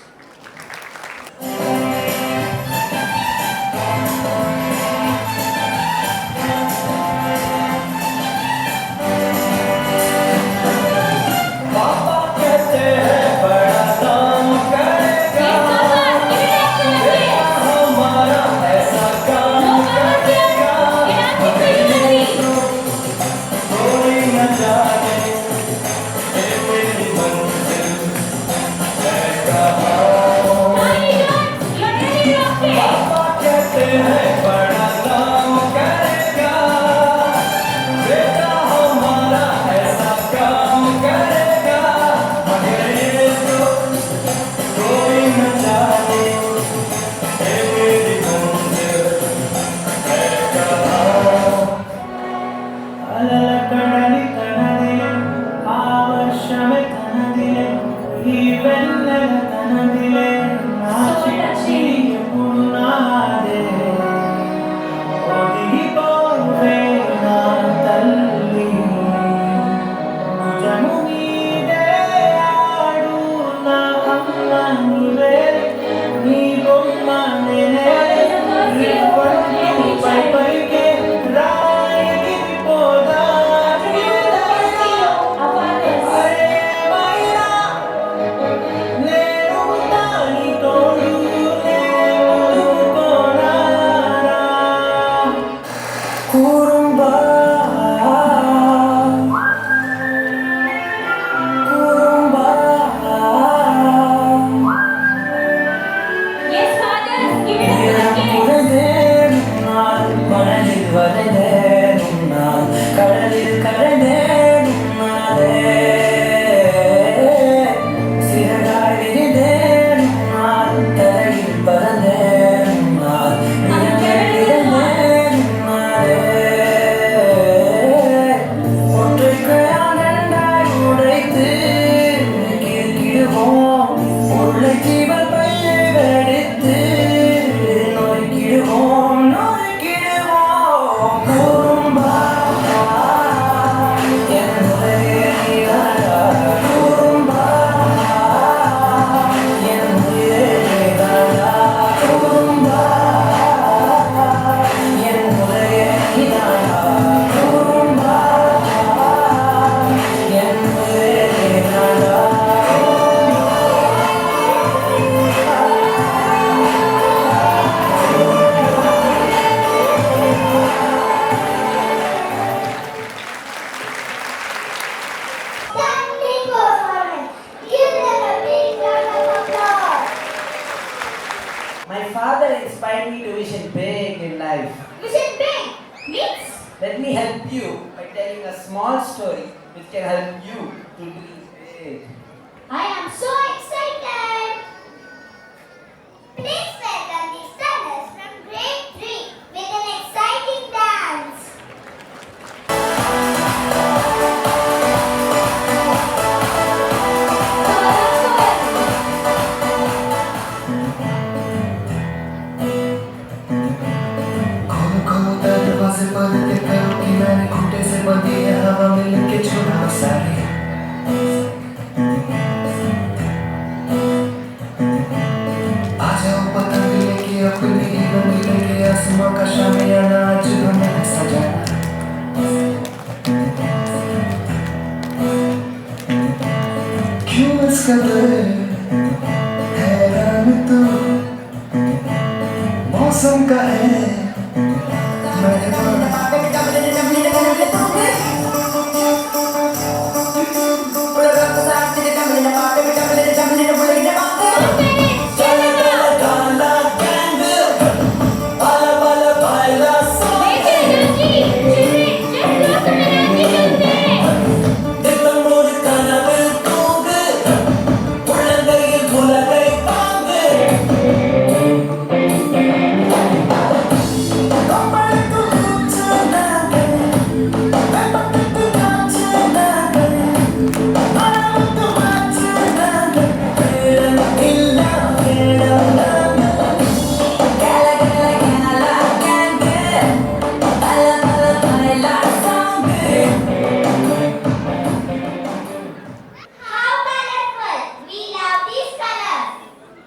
inspired me to vision big in life. Vision big means Let me help you by telling a small story which can help you to dream big. I am so excited. Please welcome the students from grade 3 with an exciting dance. खोलो खोलो दरवाजे बंद करो किनारे खूंटे से बंधी है हवा में लेके छुड़ाओ सारे आ जाओ पतंग लेके अपनी रंग लेके आसमां का शामियाना आज हमें सजाना क्यों इस कदर हैरान तू मौसम का है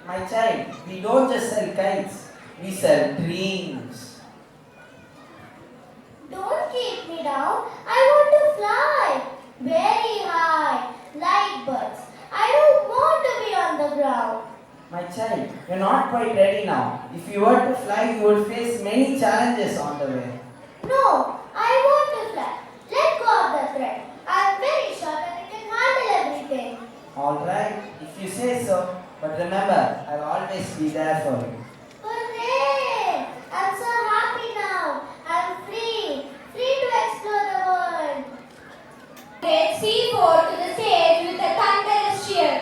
My child, we don't just sell kites, we sell dreams. Don't keep me down. I want to fly very high, like birds. I don't want to be on the ground. My child, you're not quite ready now. If you were to fly, you would face many challenges on the way. No, I want to fly. Let go of the thread. I'm very short and I can handle everything. Alright, if you say so. But remember, I'll always be there for you. Hooray! I'm so happy now. I'm free to explore the world. Grade C4 to the stage with a thunderous cheer.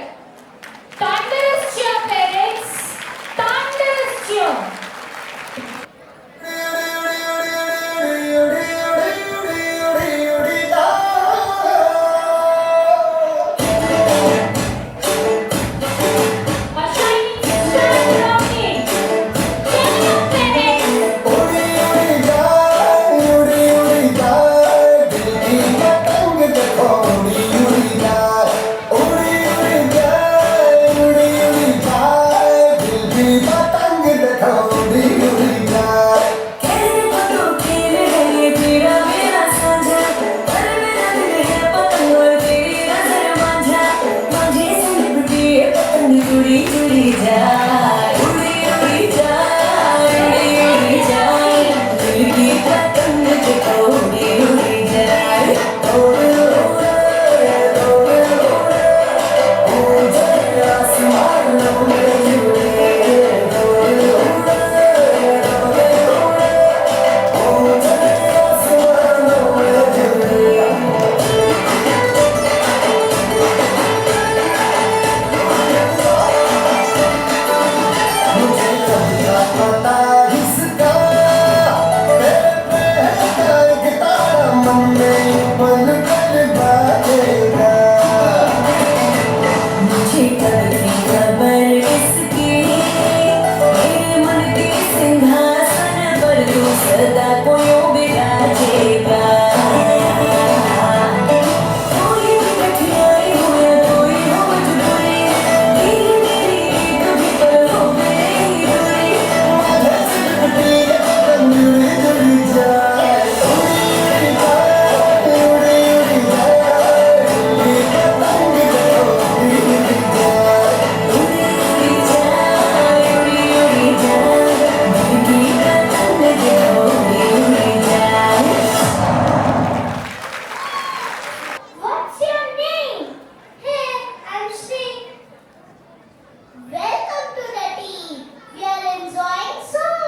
Thunderous cheer, parents. Thunderous cheer. A shining star rocking. Turn up, parents. Welcome to the team. We are enjoying so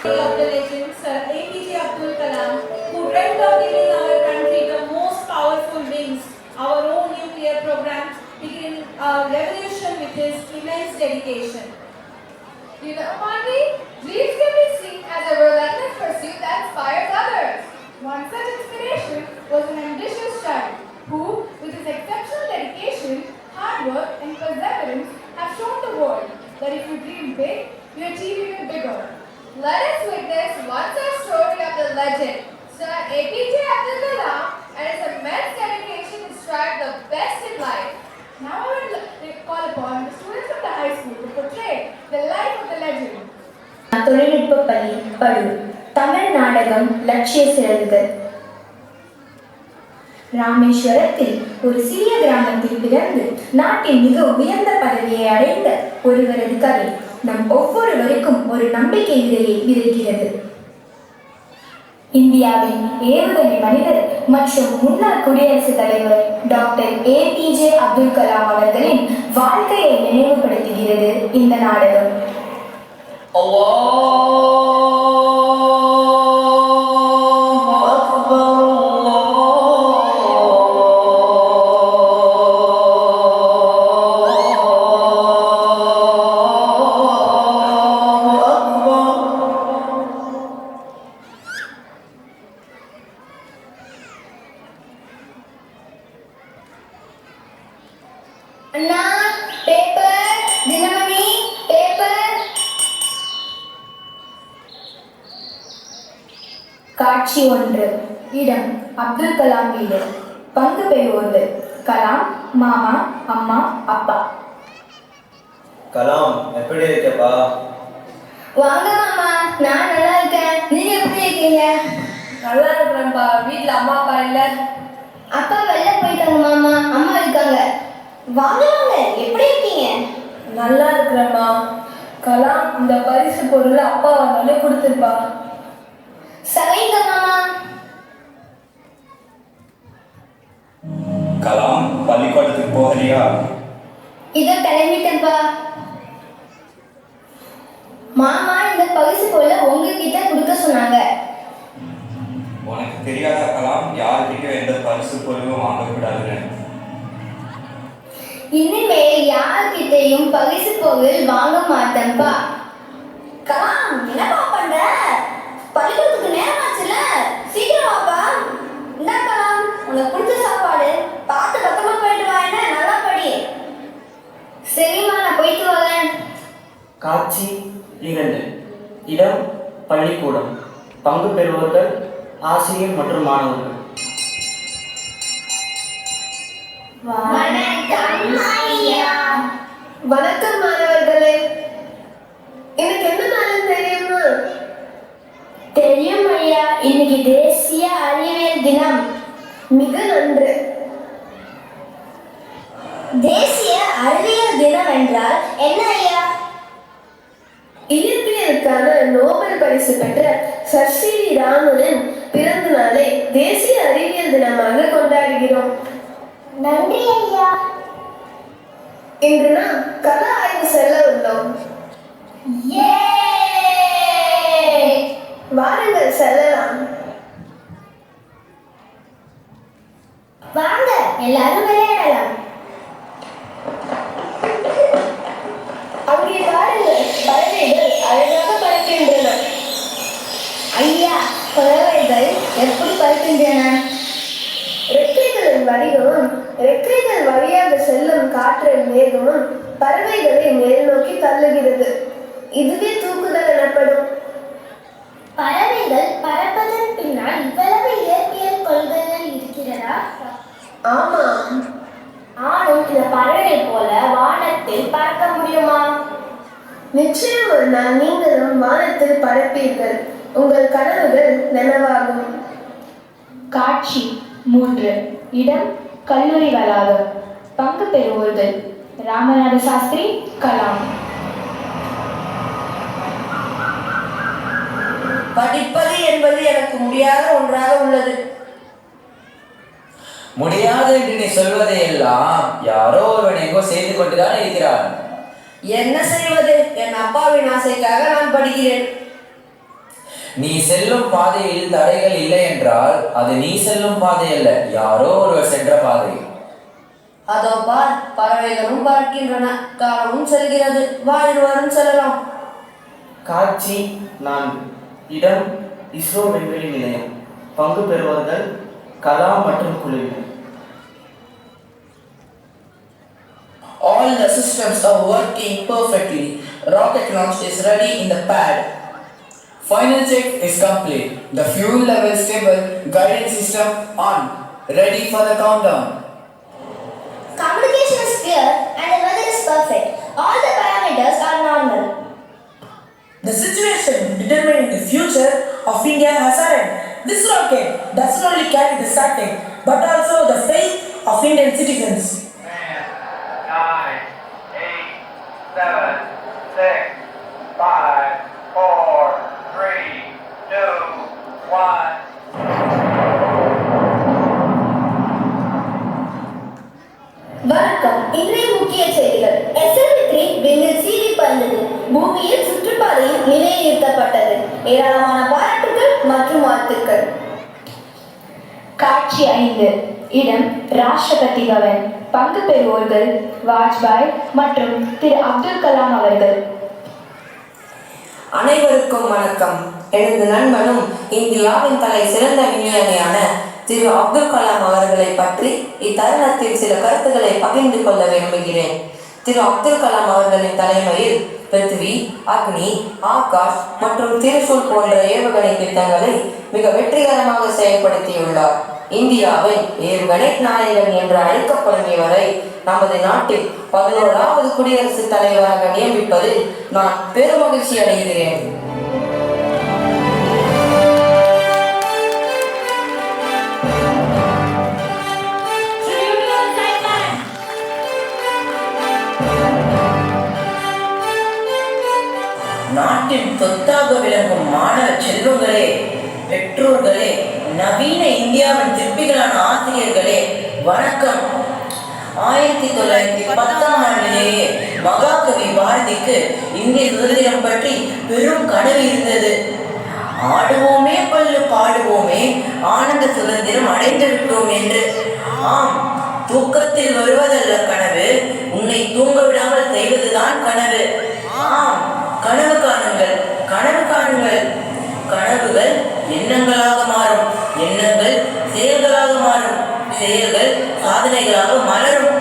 Of the legend, Sir APJ Abdul Kalam, who dreamt of giving our country the most powerful wings, our own nuclear program, began a revolution with his immense dedication. You know, Manvi, dreams can be seen as a relentless pursuit that inspires others. One such inspiration was an ambitious child who, with his exceptional dedication, hard work, and perseverance, have shown the world that if you dream big, you achieve even bigger. Let us witness one such story of the legend, Sir APJ Abdul Kalam, and his immense dedication to strive the best in life. Now I will call upon the students of the high school to portray the life of the legend. தொழில்நுட்ப பள்ளி படூர் தமிழ் நாடகம் லட்சிய சிறகுகள். ராமேஸ்வரத்தில் ஒரு சிறிய கிராமத்தில் பிறந்து நாட்டின் மிக உயர்ந்த பதவியை அடைந்த ஒருவரது கதை நம் ஒவ்வொருவருக்கும் ஒரு நம்பிக்கை விதையை விதைக்கிறது. இந்தியாவின் ஏவுகணை மனிதர் மற்றும் முன்னாள் குடியரசுத் தலைவர் டாக்டர் APJ அப்துல் கலாம் அவர்களின் வாழ்க்கையை நினைவுபடுத்துகிறது இந்த நாடகம். அண்ணா பேப்பர், தினமணி பேப்பர். காட்சி 1. இடம் அப்துல் கலாம் வீடு. பங்கு பெறுவோர்கள் கலாம், மாமா, அம்மா, அப்பா. கலாம், எப்படி இருக்கப்பா? வாங்க மாமா, நான் நல்லா இருக்கேன். நீங்க எப்படி இருக்கீங்க? நல்லா இருக்கிறேன்ப்பா. வீட்டில் அம்மா அப்பா இல்லை. அப்பா வெளில போயிட்டாங்க மாமா, அம்மா இருக்காங்க. வாங்க வாங்க, எப்படி இருக்கீங்க? நல்லா இருக்கிறேம்மா. கலாம் இந்த பரிசு பொருள் அப்பா வந்தாலே கொடுத்துருப்பா. சரிங்க மாமா. கலாம், பள்ளிக்கூடத்துக்கு போகலையா? இதோ கிளம்பிட்டேன்ப்பா. மாமா இந்த பரிசு பொருளை உங்ககிட்ட கொடுக்க சொன்னாங்க. உனக்கு தெரியாதா கலாம், யார்கிட்டயும் எந்த பரிசு பொருளும் வாங்கக்கூடாதுன்னு? இனிமேல் யார்கிட்டையும் பரிசு பொருள் வாங்க மாட்டேன்பா. கலாம், என்னப்பா பண்ற? பள்ளிக்கூடத்துக்கு நேரம் ஆச்சுல, சீக்கிரம் வாப்பா. இந்தா கலாம், உனக்கு பிடிச்ச சாப்பாடு. பார்த்து பத்திரமா போயிட்டு வா, என்ன நல்லா படி. சரிம்மா, நான் போயிட்டு வரேன். காட்சி 2. இடம் பள்ளிக்கூடம். பங்கு பெறுவோர்கள் ஆசிரியர் மற்றும் மாணவர்கள். வணக்கம் ஐயா. வணக்கம் மாணவர்களே. எனக்கு என்ன நாள் தெரியுமா? தெரியும் ஐயா, இன்னைக்கு தேசிய அறிவியல் தினம். மிக நன்று. தேசிய அறிவியல் தினம் என்றால் என்ன ஐயா? இயற்பியலுக்கான நோபல் பரிசு பெற்ற சர் சி.வி. ராமனின் பிறந்த நாளை தேசிய அறிவியல் தினமாக கொண்டாடுகிறோம். நன்றி ஐயா. இன்று நாம் கள ஆய்வு செல்ல உள்ளோம். வாருங்கள் செல்லலாம். வாங்க எல்லாரும் விளையாடலாம். அங்கே பாருங்கள், பறவைகள் அழகாக பறக்கின்றன. ஐயா, பறவைகள் எப்படி பறக்கின்றன? ரெக்கைகளின் வடிவமும் ரெக்கைகள் வழியாக செல்லும் காற்றின் வேகமும் பறவைகளை மேல் நோக்கி தள்ளுகிறது. இதுவே தூக்குதல் எனப்படும். பறவைகள் பறப்பதன் பின்னால் இவ்வளவு இயற்பியல் கொள்கைகள் இருக்கிறதா? ஆமாம். ஆனும் இந்த பறவைகள் போல வானத்தில் பறக்க முடியுமா? நிச்சயம் ஒரு நாள் நீங்களும் வானத்தில் பறப்பீர்கள். உங்கள் கனவுகள் நனவாகும். காட்சி 3. இடம் கல்லூரி வளாகம். பங்கு பெறுவோர்கள் ராமநாத சாஸ்திரி, கலாம். படிப்பது என்பது எனக்கு முடியாத ஒன்றாக உள்ளது. முடியாது என்று நீ சொல்வதை எல்லாம் யாரோ ஒருவன் எங்கோ செய்து கொண்டுதான் இருக்கிறான். என்ன செய்வது? என் அப்பாவின் ஆசைக்காக நான் படிக்கிறேன். நீ செல்லும் பாதையில் தடைகள் இல்லை என்றால் அது நீ செல்லும் பாதை அல்ல, யாரோ ஒருவர் சென்ற பாதை. அதோ பார், பறவைகளும் பறக்கின்றன, காலமும் செல்கிறது, வாழ்வரும் செல்லலாம். காட்சி 4. இடம் இஸ்ரோ விண்வெளி நிலையம். பங்கு பெறுவர்கள் கலாம் மற்றும் குழுவினர். All the systems are working perfectly. Rocket launch is ready in the pad. Final check is complete. The fuel level stable. Guidance system on. Ready for the countdown. Communication is clear and the weather is perfect. All the parameters are normal. The situation determining the future of India has arrived. This rocket doesn't only carry the satellite, but also the faith of Indian citizens. 9, 8, 7, 6, 5, 4, 3, 2, 1. வணக்கம். இன்றைய முக்கிய செய்திகள். SLV-3 விண்ணில் சீறி பறந்தது. பூமியில் சுற்றுப்பாதையில் நிலைநிறுத்தப்பட்டது. ஏராளமான பாராட்டுகள் மற்றும் வாழ்த்துக்கள். காட்சி 5. இடம் ராஷ்டிரபதி பவன். பங்கு பெறுவோர்கள் வாஜ்பாய் மற்றும் திரு அப்துல் கலாம் அவர்கள். அனைவருக்கும் வணக்கம். எனது நண்பனும் இந்தியாவின் தலை சிறந்த விஞ்ஞானியான திரு அப்துல் கலாம் அவர்களை பற்றி இத்தருணத்தில் சில கருத்துக்களை பகிர்ந்து கொள்ள விரும்புகிறேன். திரு அப்துல் கலாம் அவர்களின் தலைமையில் பிருத்திவி, அக்னி, ஆகாஷ் மற்றும் திரிசூல் போன்ற ஏவுகணை திட்டங்களை மிக வெற்றிகரமாக செயல்படுத்தியுள்ளார். இந்தியாவின் ஏவுகணை நாயகன் என்று அழைக்கப்படும் இவரை நமது நாட்டில் 11வது குடியரசுத் தலைவராக நியமிப்பதில் நான் பெருமகிழ்ச்சி அடைகிறேன். நாட்டின் சொத்தாக விளங்கும் மாணவ செல்வங்களே, பெற்றோர்களே, நவீன இந்தியாவின் சிற்பிகளான ஆசிரியர்களே, வணக்கம். 1910ஆம் ஆண்டிலேயே மகாகவி பாரதிக்கு இந்திய சுதந்திரம் பற்றி பெரும் கனவு இருந்தது. ஆடுவோமே பல்லு பாடுவோமே, ஆனந்த சுதந்திரம் அடைந்துவிட்டோம் என்று. ஆம், தூக்கத்தில் வருவதல்ல கனவு, உன்னை தூங்க விடாமல் செய்வதுதான் கனவு. ஆம், கனவு காணுங்கள், கனவு காணுங்கள். கனவுகள் எண்ணங்களாக மாறும், எண்ணங்கள் செயல்களாக மாறும், செயல்கள் சாதனைகளாக மலரும்.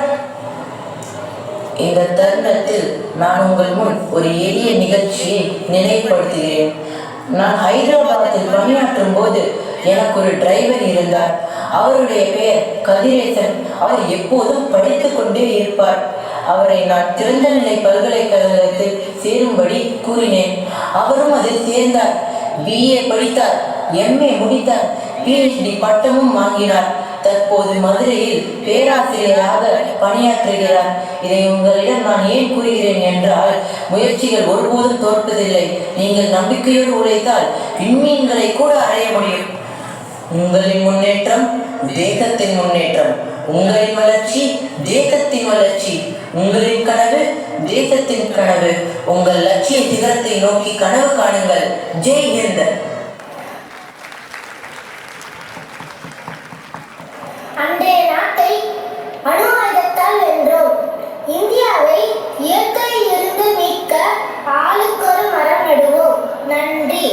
இந்த தருணத்தில் நான் உங்கள் முன் ஒரு எளிய நிகழ்ச்சியை நினைவுபடுத்துகிறேன். நான் ஹைதராபாத்தில் பணியாற்றும் போது எனக்கு ஒரு டிரைவர் இருந்தார். அவருடைய பெயர் கதிரேசன். அவர் எப்போதும் படித்துக் கொண்டே இருப்பார். அவரை நான் திறந்தநிலை பல்கலைக்கழகத்தில் சேரும்படி கூறினேன். அவரும் அதில் சேர்ந்தார். BA படித்தார், MA முடித்தார், PhD பட்டமும் வாங்கினார். தற்போது மதுரையில் பேராசிரியராக பணியாற்றுகிறார். இதை உங்களிடம் நான் ஏன் கூறுகிறேன் என்றால், முயற்சிகள் ஒருபோதும் தோற்பதில்லை. நீங்கள் நம்பிக்கையோடு உழைத்தால் விண்மீன்களை கூட அடைய முடியும். உங்களின் முன்னேற்றம் தேசத்தின் முன்னேற்றம், உங்களின் வளர்ச்சி தேசத்தின் வளர்ச்சி, உங்களின் கனவு தேசத்தின் கனவு. உங்கள் லட்சிய சிகரத்தை நோக்கி கனவு காணுங்கள். ஜெய் ஹிந்த். அன்றைய நாட்டை அணு ஆயுதத்தால் வென்றோம். இந்தியாவை இயற்கையில் இருந்து மீட்க ஆளுக்கொரு மரம் நடுவோம். நன்றி.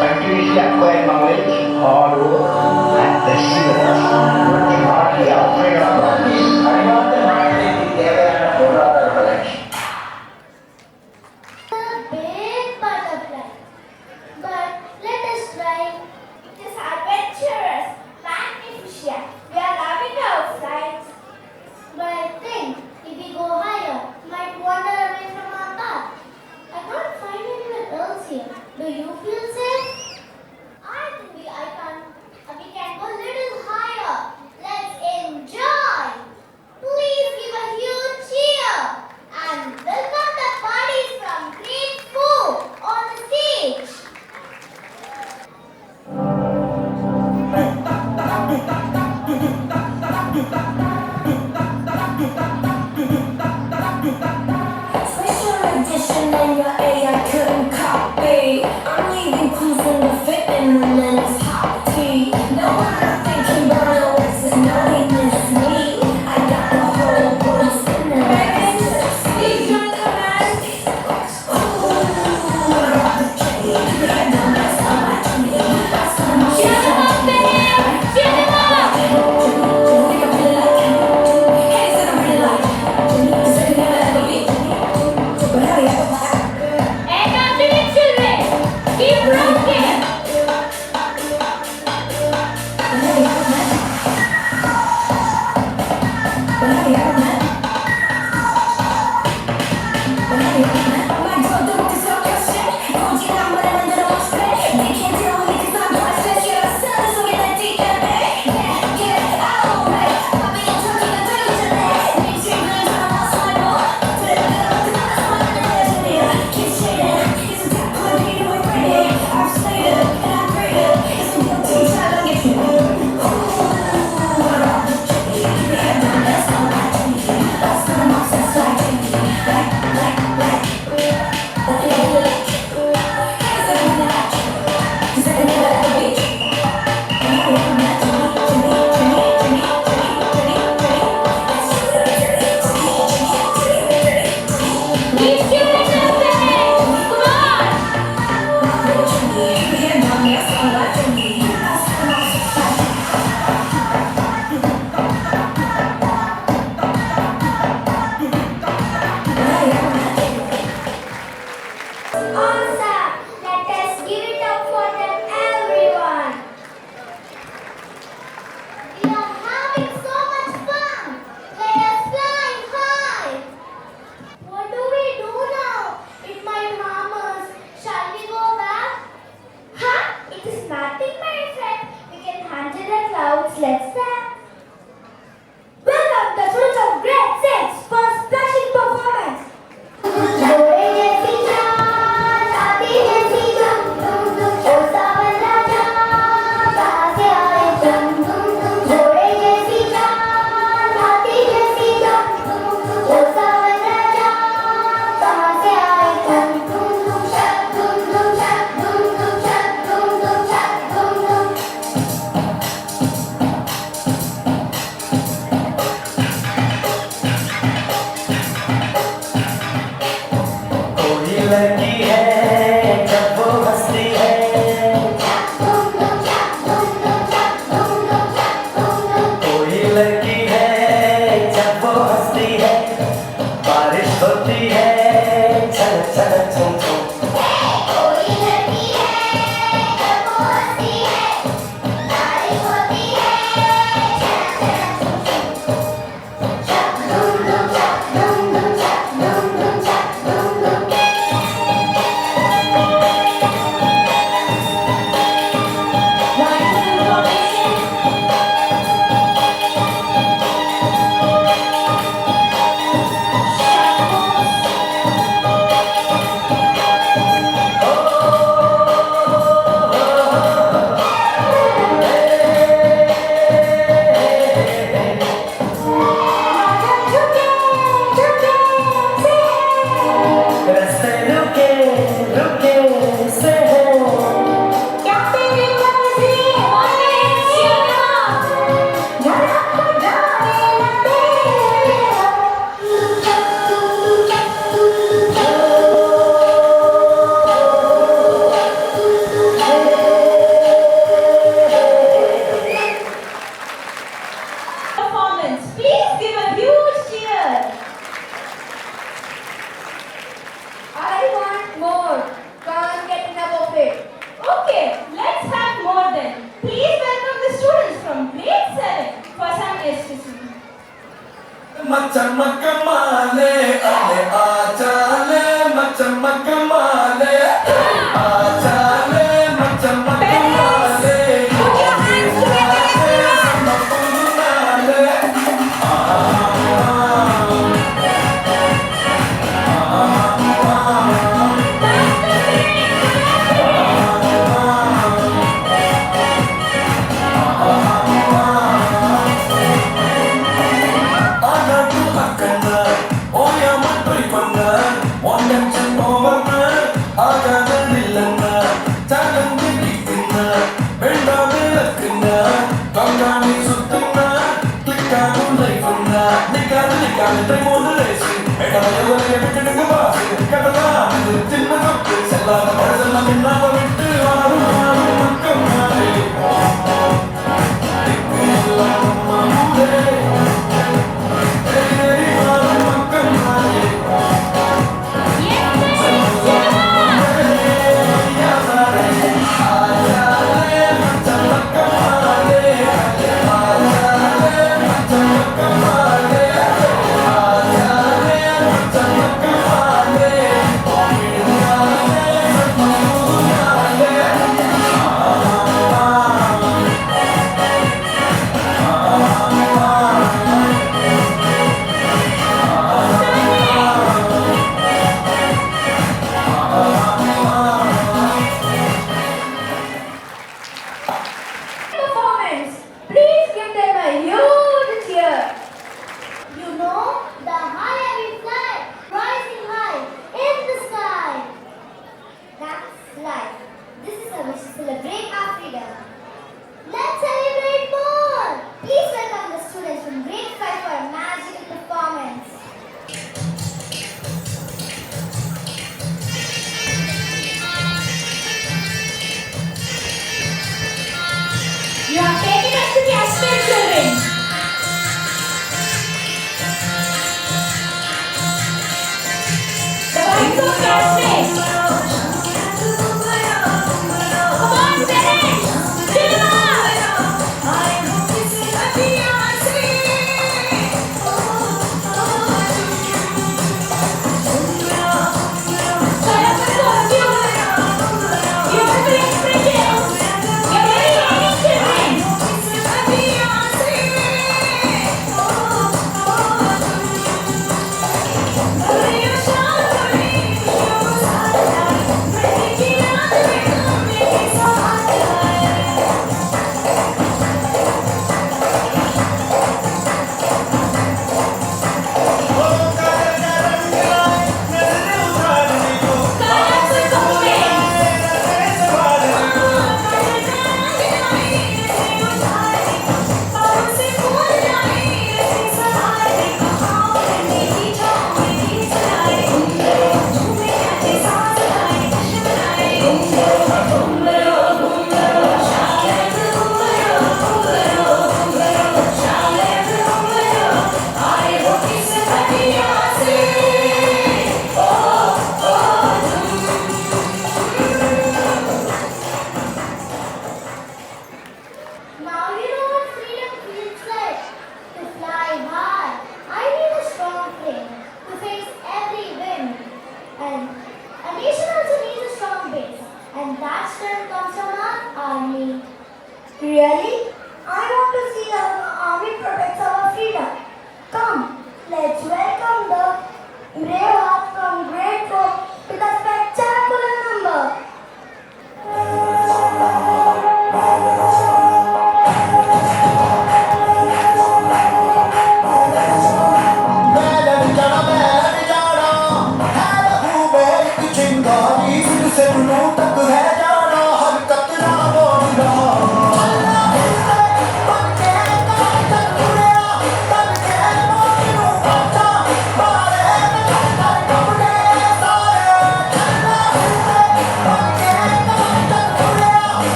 Continuously acquire knowledge, hard work, and perseverance. Macam-macamale, ale ajale, macam-macamale, ajale, macam-macamale. Sama punale.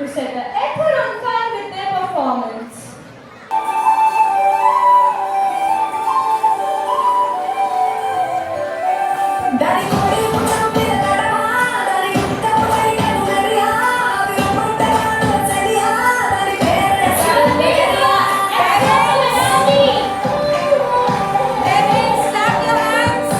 to set the effort on time with their performance. Clap your hands!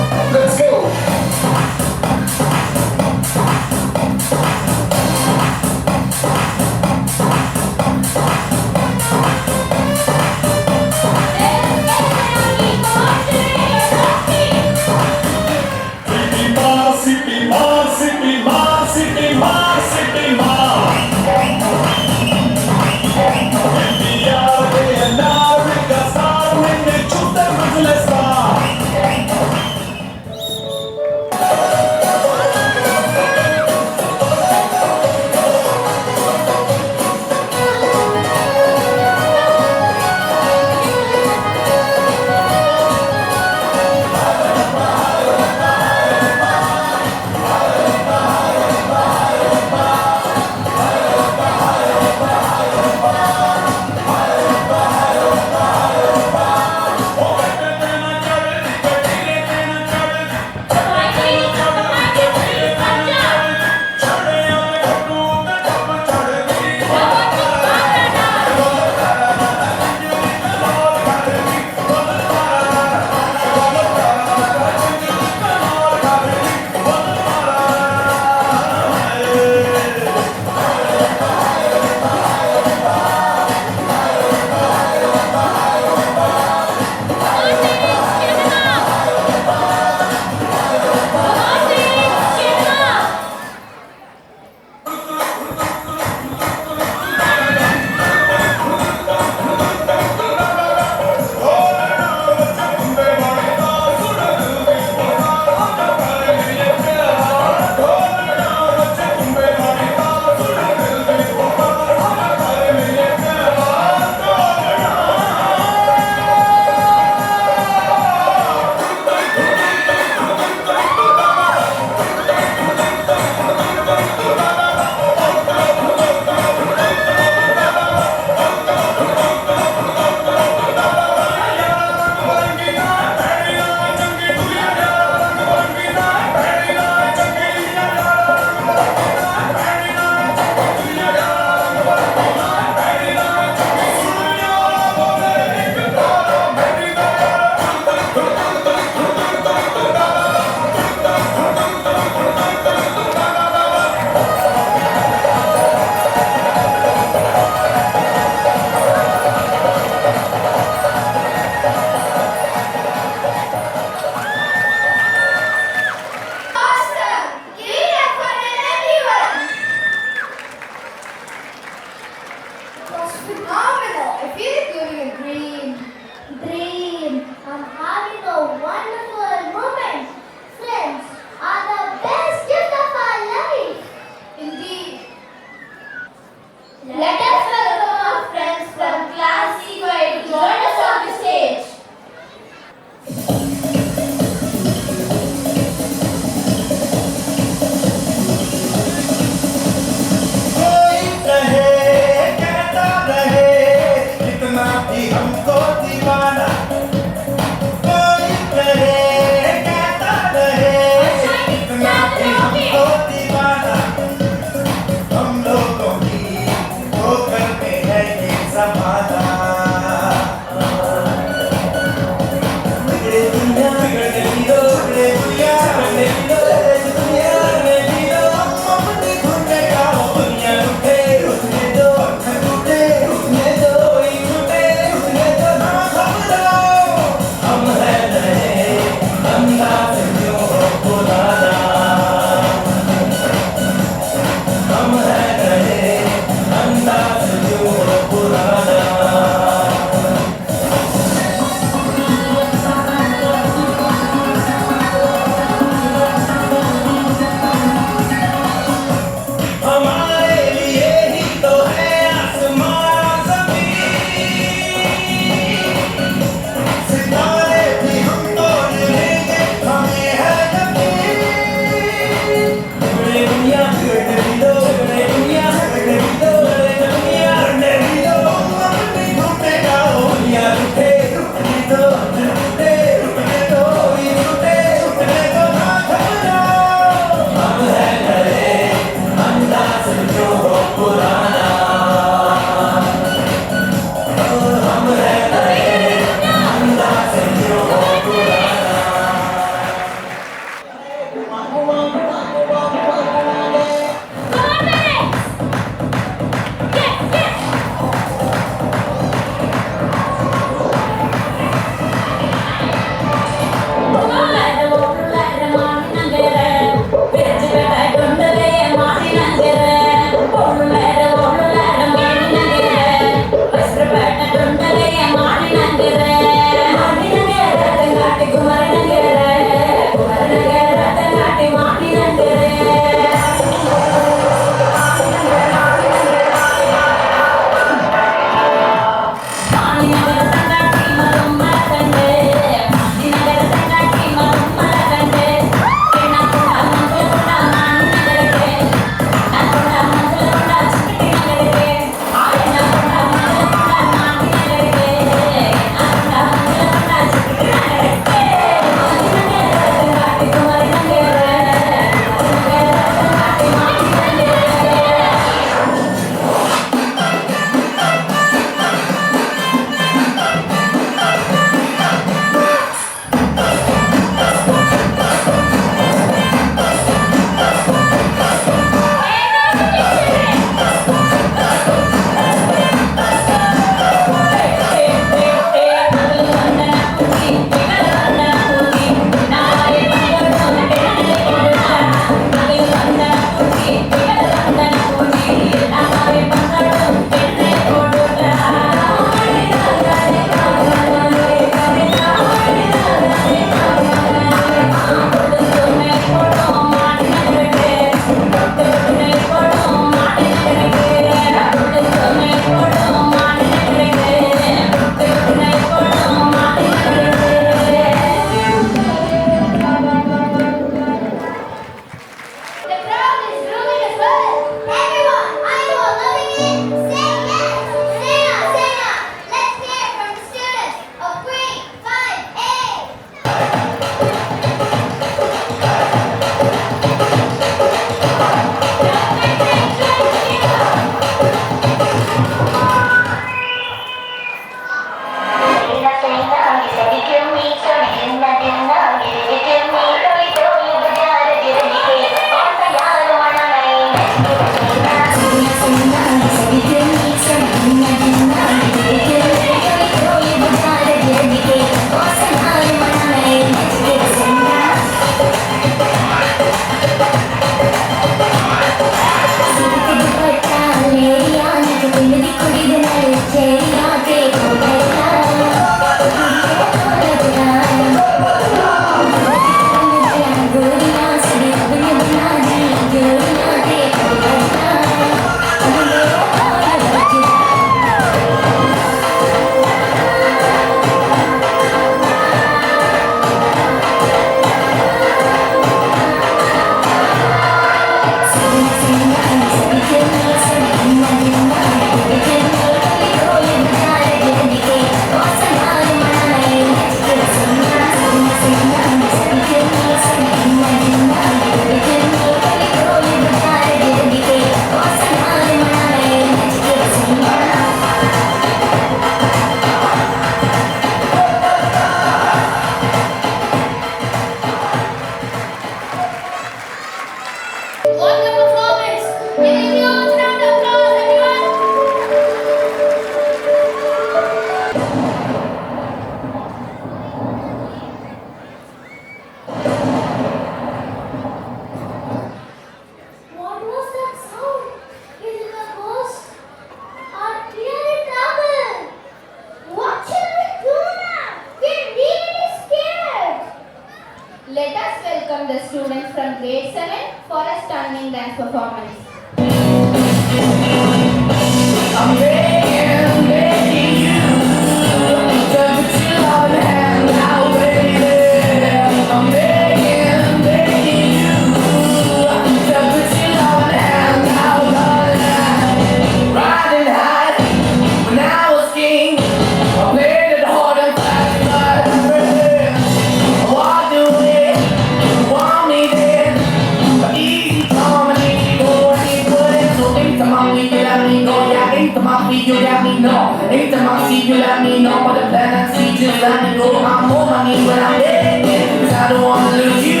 Anytime I feel you let me know. Anytime I see you let me know. But the plan I see just let me go. I'm on my knees when I'm begging, 'cause I don't wanna lose you.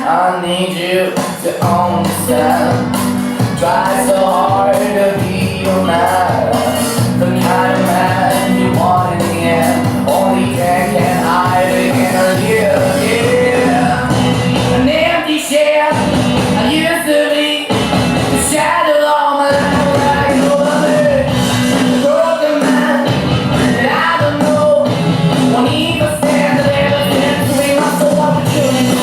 I need you to understand. Try so hard to be your man, the kind of man you want in the end. Only can hide again or yeah. An empty shell I used to be, the shadow of my life like nobody. A broken man that I don't know, won't even stand there.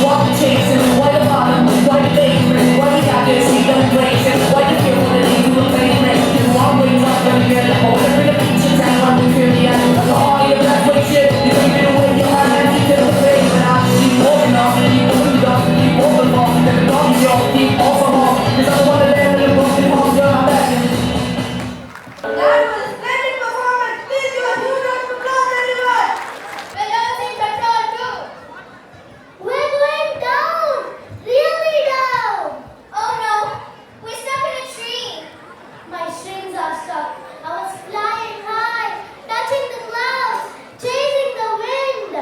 What the chasing, why the bottom, why the basement, why you got this, you don't break it, why you feel what it is, you don't play it, you want wings up, when you get the whole, every the beach in town, when you feel the end, that's the heart of that way shit, you think it away, you have that, you feel the pain, but I keep walking off, and keep moving off, and keep moving off, and then the dog is yours, keep off of off, cause I'm the one that landed in the broken home, girl, I'm back in. That was a splendid performance. Please give a huge round of applause, everyone. Well, everything control too. We're going down! Really down! Oh no, we're stuck in a tree. My strings are stuck. I was flying high, touching the clouds, chasing the wind.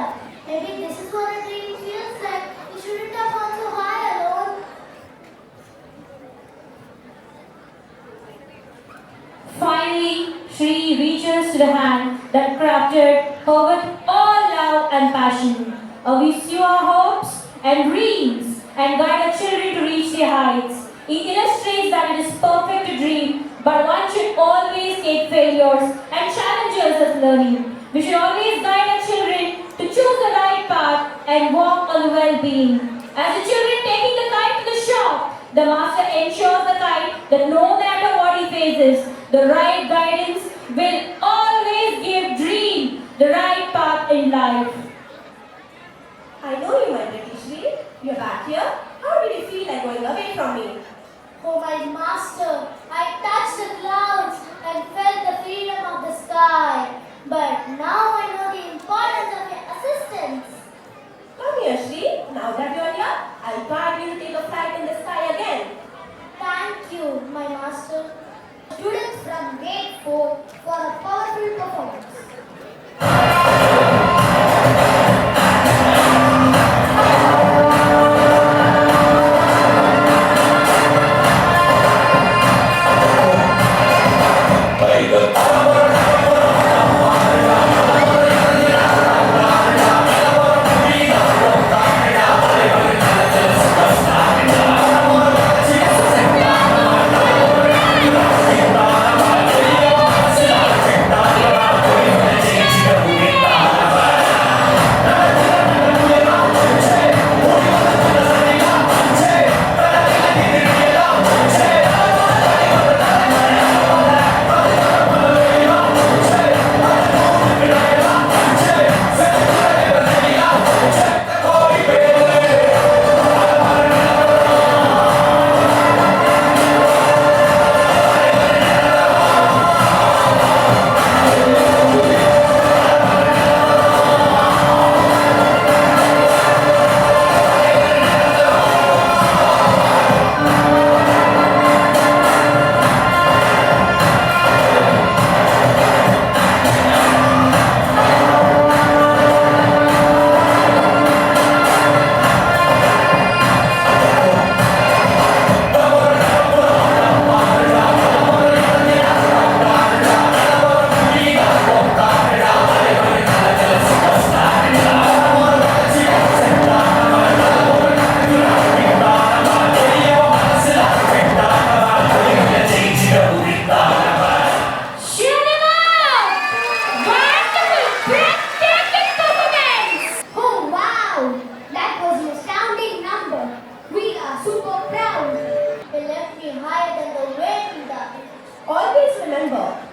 Maybe this is what a dream feels like. You shouldn't have gone so high alone. Finally, Shri reaches to the hand that crafted her with all love and passion. We pursue our hopes and dreams and guide our children to reach their heights. It illustrates that it is perfect to dream, but one should always take failures and challenges as learning. We should always guide our children to choose the right path and walk on the well-being. As the children taking the kite to the shop, the master ensures the kite that no matter what he faces, the right guidance will always give dream the right path in life. I know you, my pretty Shri. You're back here. How did you feel like going away from me? Oh, my master, I touched the clouds and felt the freedom of the sky. But now I know the importance of your assistance. Come here, Shri. Now that you're here, I'll guide you to take a flight in the sky again. Thank you, my master. Students from grade 4 for a powerful performance.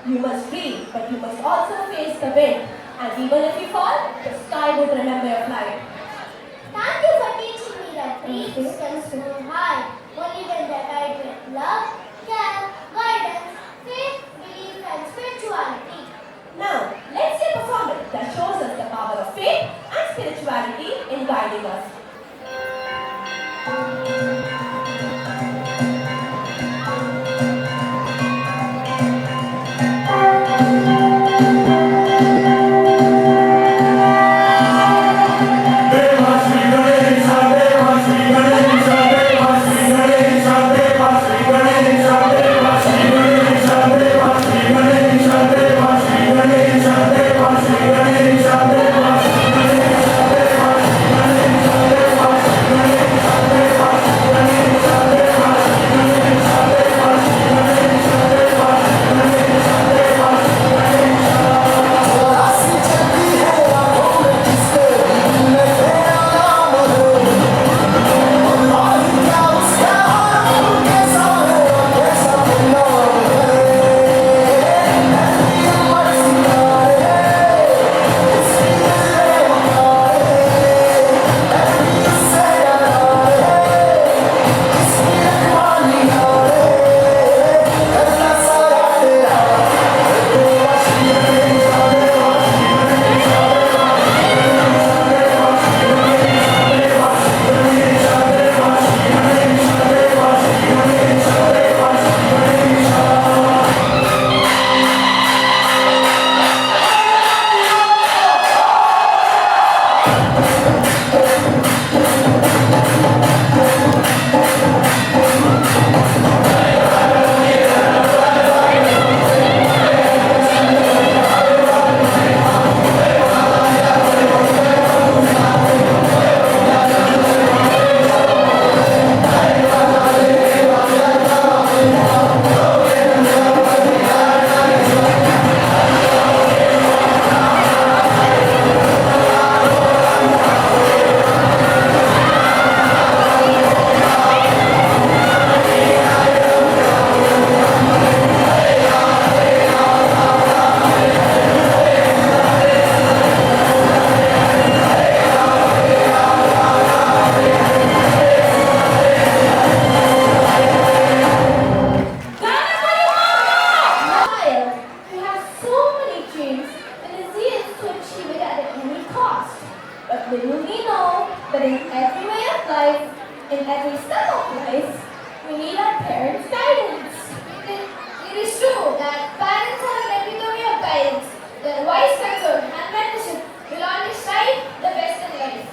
You must dream, but you must also face the wind. And even if you fall, the sky would remember your flight. Thank you for teaching me that dreams can soar high, only when they're guided with love every step of life, we need our parents' guidance. It is true that parents are an epitome of guidance. Their wise counsel and mentorship will only strive the best in life.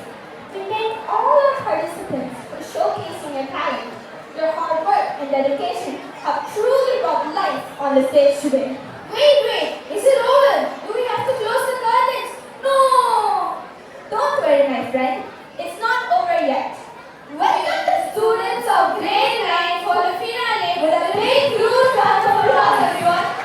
We thank all our participants for showcasing your talent. Your hard work and dedication have truly brought life on the stage today. Wait, is it over? Do we have to close the curtains? No! Don't worry, my friend. It's not over yet. Welcome the students of grade 9 for the finale with a big huge round of applause, everyone.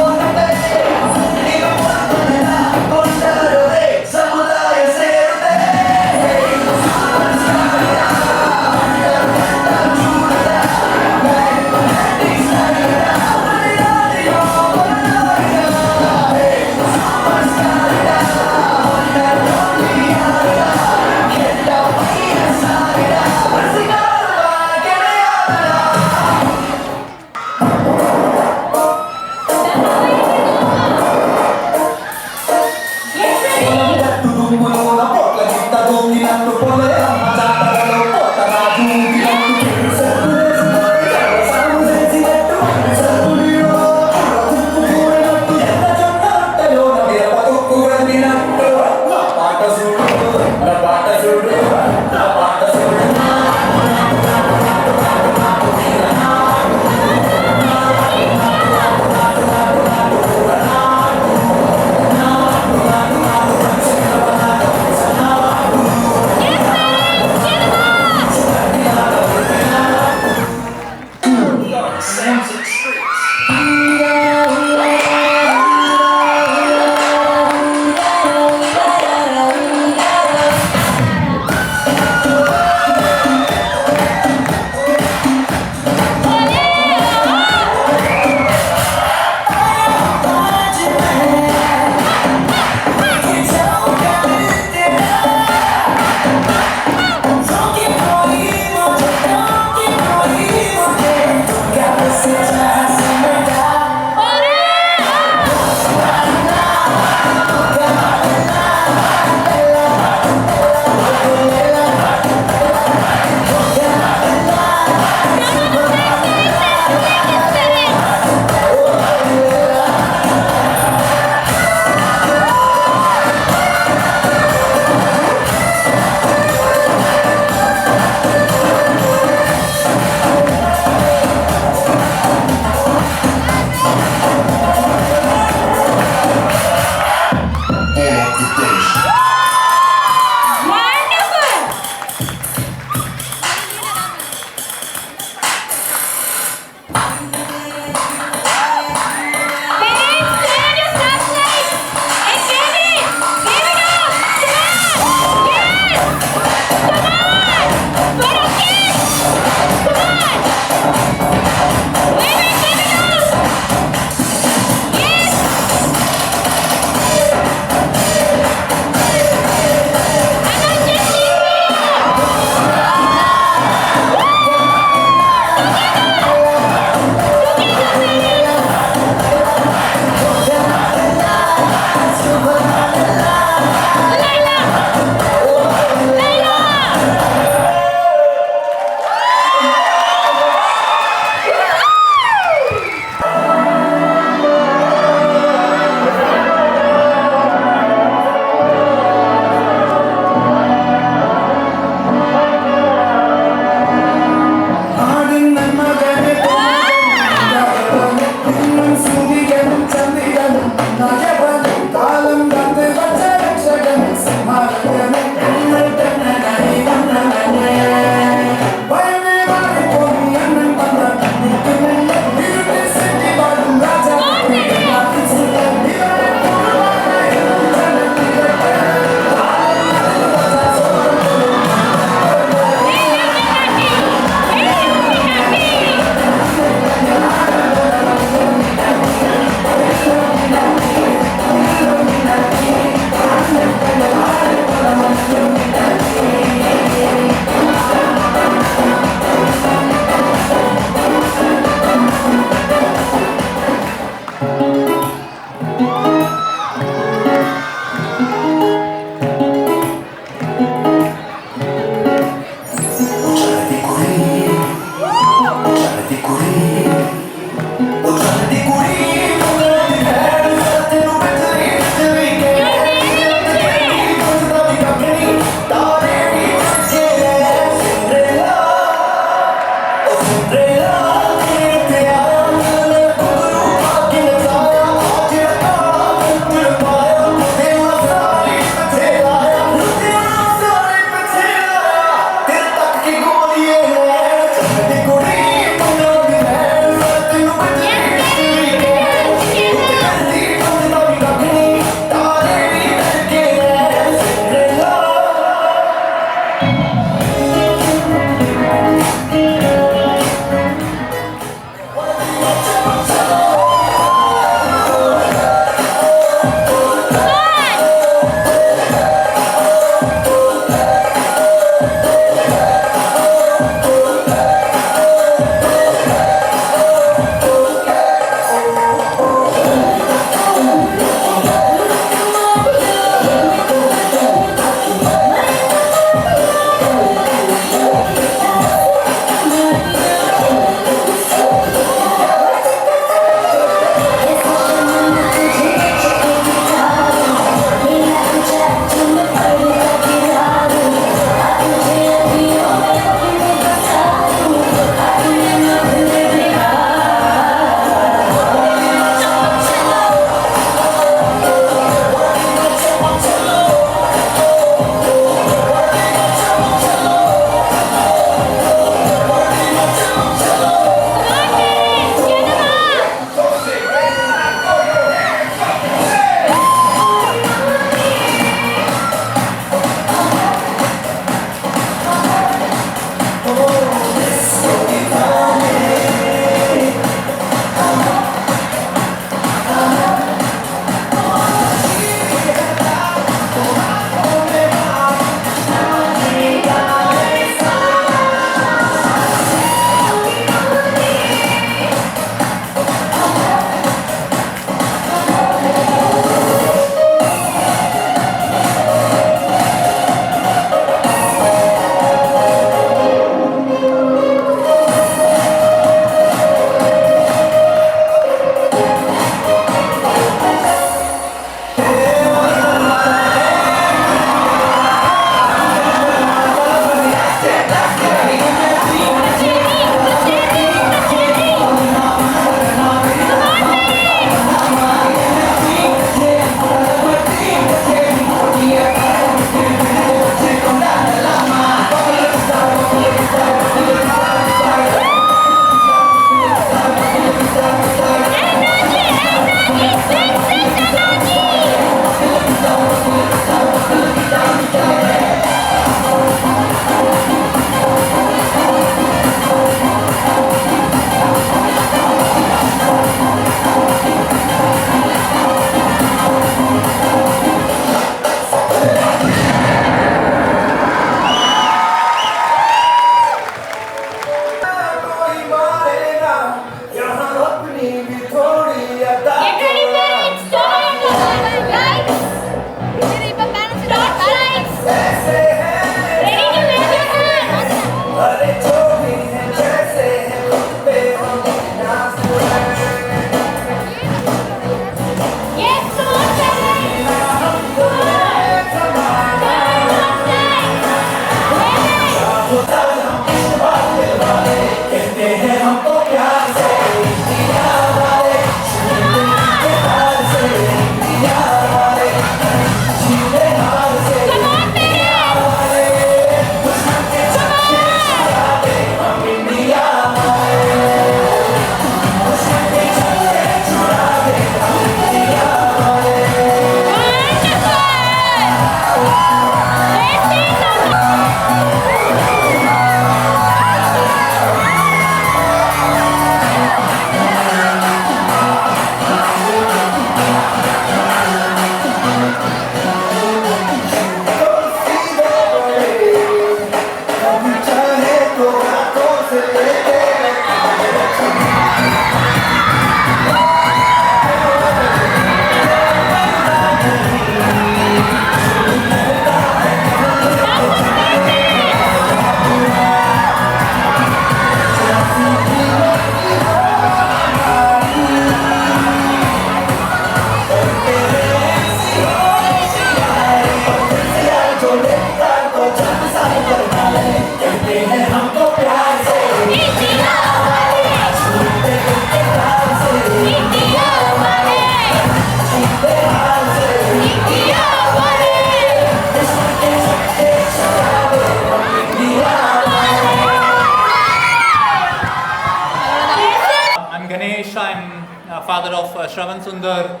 father of Shravan Sundar,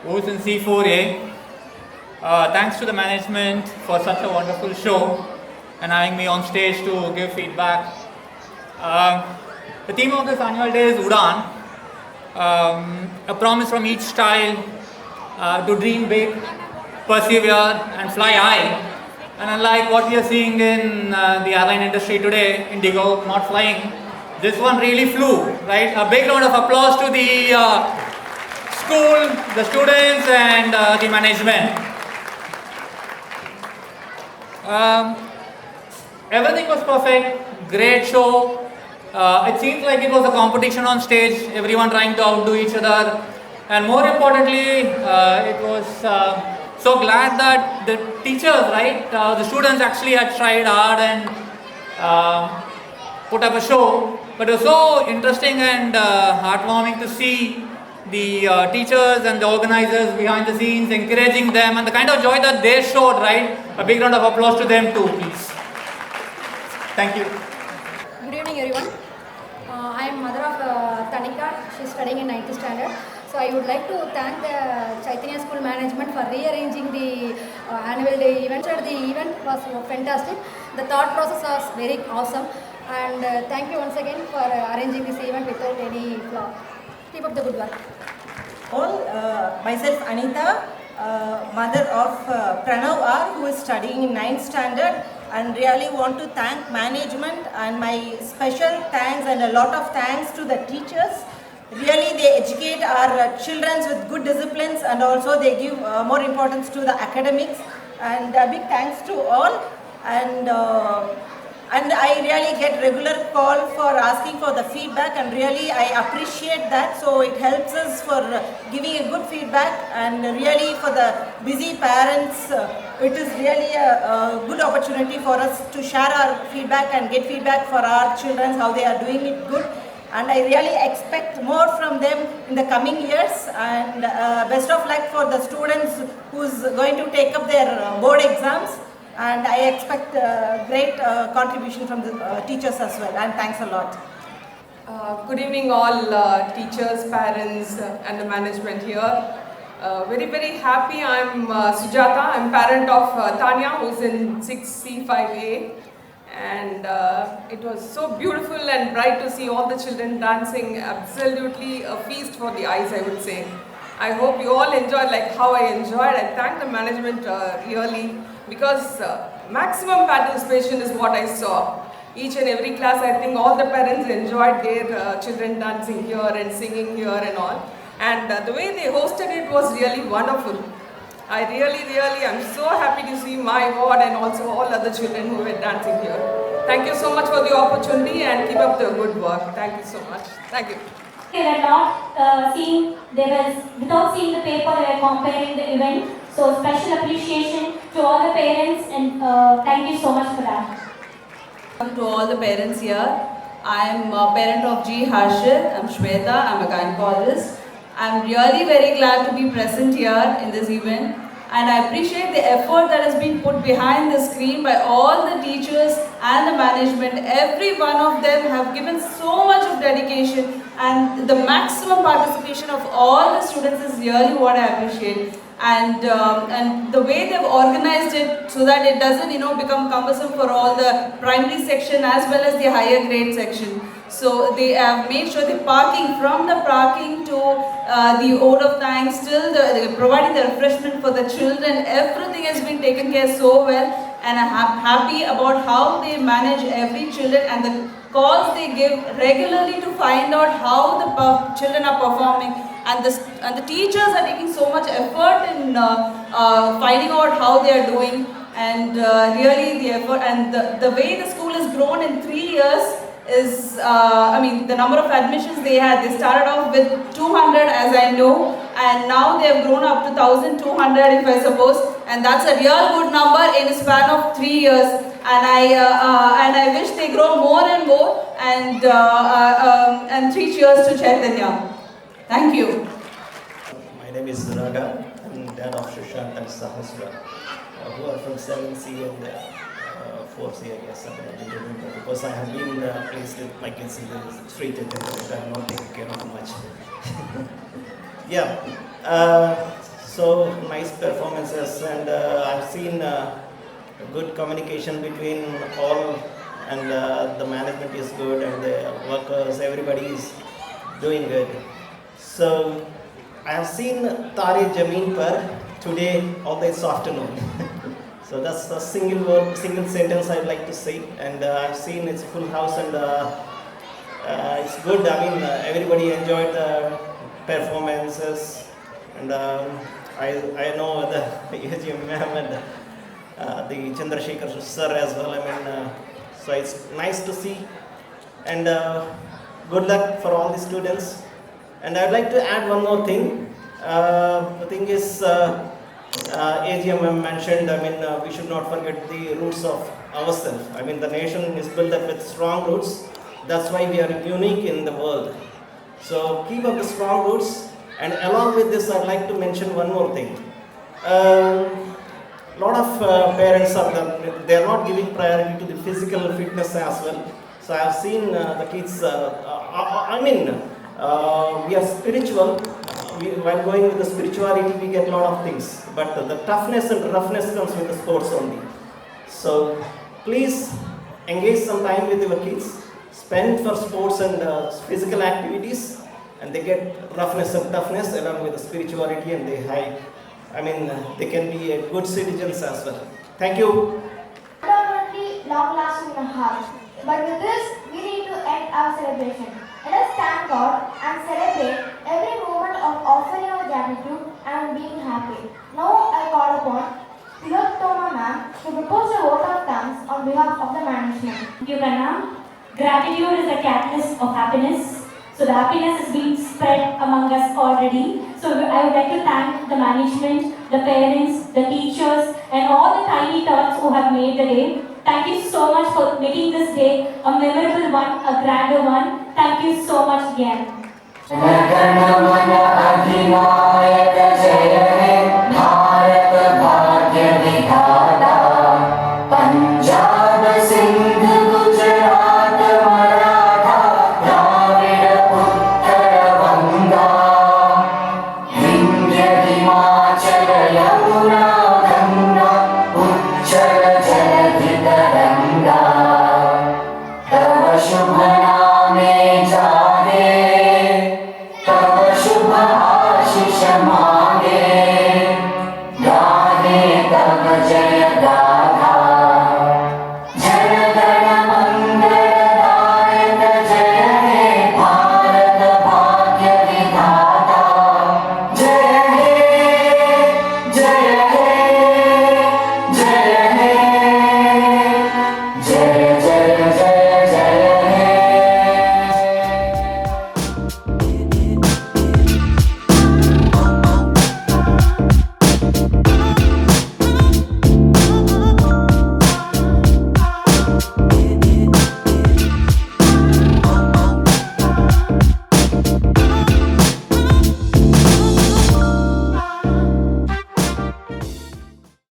who is in C4A. Thanks to the management for such a wonderful show and having me on stage to give feedback. The theme of this annual day is Udaan, a promise from each child to dream big, persevere and fly high. And unlike what we are seeing in the airline industry today, Indigo not flying, this one really flew, right? A big round of applause to the school, the students and the management. Everything was perfect, great show. It seems like it was a competition on stage, everyone trying to outdo each other. And more importantly, it was so glad that the teachers, right, the students actually had tried hard and put up a show. But it was so interesting and heartwarming to see the teachers and the organizers behind the scenes encouraging them and the kind of joy that they showed, right? A big round of applause to them too, please. Thank you. Good evening, everyone. I am mother of Tanika. She is studying in 9th standard. So I would like to thank the Chaitanya School management for rearranging the annual day event. The event was fantastic. The thought process was very awesome. And thank you once again for arranging this event without any flaw. Keep up the good work. Myself Anita, mother of Pranav R, who is studying in 9th standard, and really want to thank management and my special thanks and a lot of thanks to the teachers. Really they educate our children with good disciplines and also they give more importance to the academics, and a big thanks to all. And I really get regular call for asking for the feedback, and really I appreciate that. So it helps us for giving a good feedback, and really for the busy parents, it is really a good opportunity for us to share our feedback and get feedback for our children, how they are doing it good. And I really expect more from them in the coming years, and best of luck for the students who's going to take up their board exams. And I expect great contribution from the teachers as well, and thanks a lot. Good evening all teachers, parents and the management here. Very, very happy. I'm Sujata. I'm parent of Tanya, who's in 6C5A. And it was so beautiful and bright to see all the children dancing. Absolutely a feast for the eyes, I would say. I hope you all enjoyed like how I enjoyed. I thank the management really, because maximum participation is what I saw. Each and every class, I think all the parents enjoyed their children dancing here and singing here and all. And the way they hosted it was really wonderful. I really am so happy to see my ward and also all other children who were dancing here. Thank you so much for the opportunity and keep up the good work. Thank you so much. Thank you. They were not without seeing the paper, they were comparing the event. So special appreciation to all the parents, and thank you so much for that. To all the parents here, I am a parent of G. Harshit. I'm Shweta. I'm a gynecologist. I'm really very glad to be present here in this event, and I appreciate the effort that has been put behind the screen by all the teachers and the management. Every one of them have given so much of dedication, and the maximum participation of all the students is really what I appreciate. And the way they've organized it so that it doesn't become cumbersome for all the primary section as well as the higher grade section. So they have made sure the parking, from the parking to the vote of thanks, till providing the refreshment for the children, everything has been taken care so well, and I'm happy about how they manage every children and the calls they give regularly to find out how the children are performing. And the teachers are taking so much effort in finding out how they are doing, and really the effort and the way the school has grown in 3 years is, the number of admissions they had. They started off with 200, as I know, and now they have grown up to 1,200, if I suppose, and that's a real good number in a span of 3 years. And I wish they grow more and more. And 3 cheers to Chaitanya. Thank you. My name is Raga. I'm dad of Shashank and Sahasra, who are from 7C and sports areas because I have been placed with my kids in the street and I have not taken care of much. Yeah, so nice performances, and I've seen good communication between all, and the management is good and the workers, everybody is doing good. So I have seen Tare Jameen Par today all this afternoon. So that's a single word, single sentence I'd like to say, and I've seen it's full house, and it's good. I mean, everybody enjoyed the performances, and I know the AGM ma'am and the Chandrasekhar sir as well. I mean, so it's nice to see, and good luck for all the students. And I'd like to add one more thing. The thing is, AGM mentioned, I mean, we should not forget the roots of ourselves. I mean, the nation is built up with strong roots. That's why we are unique in the world. So keep up the strong roots. And along with this, I'd like to mention one more thing. Lot of parents they are not giving priority to the physical fitness as well. So I have seen the kids. We are spiritual. While going with the spirituality, we get a lot of things. But the toughness and roughness comes with the sports only. So please engage some time with your kids. Spend for sports and physical activities, and they get roughness and toughness along with the spirituality, and they can be a good citizens as well. Thank you. Not only long lasting in a heart, but with this, we need to end our celebration. Let us thank God and celebrate every moment of offering our gratitude and being happy. Now I call upon Tilottoma ma'am to propose a vote of thanks on behalf of the management. Thank you, Kanna. Gratitude is a catalyst of happiness. So the happiness is being spread among us already. So I would like to thank the management, the parents, the teachers, and all the tiny tots who have made the day. Thank you so much for making this day a memorable one, a grander one. Thank you so much again. Punjab Singh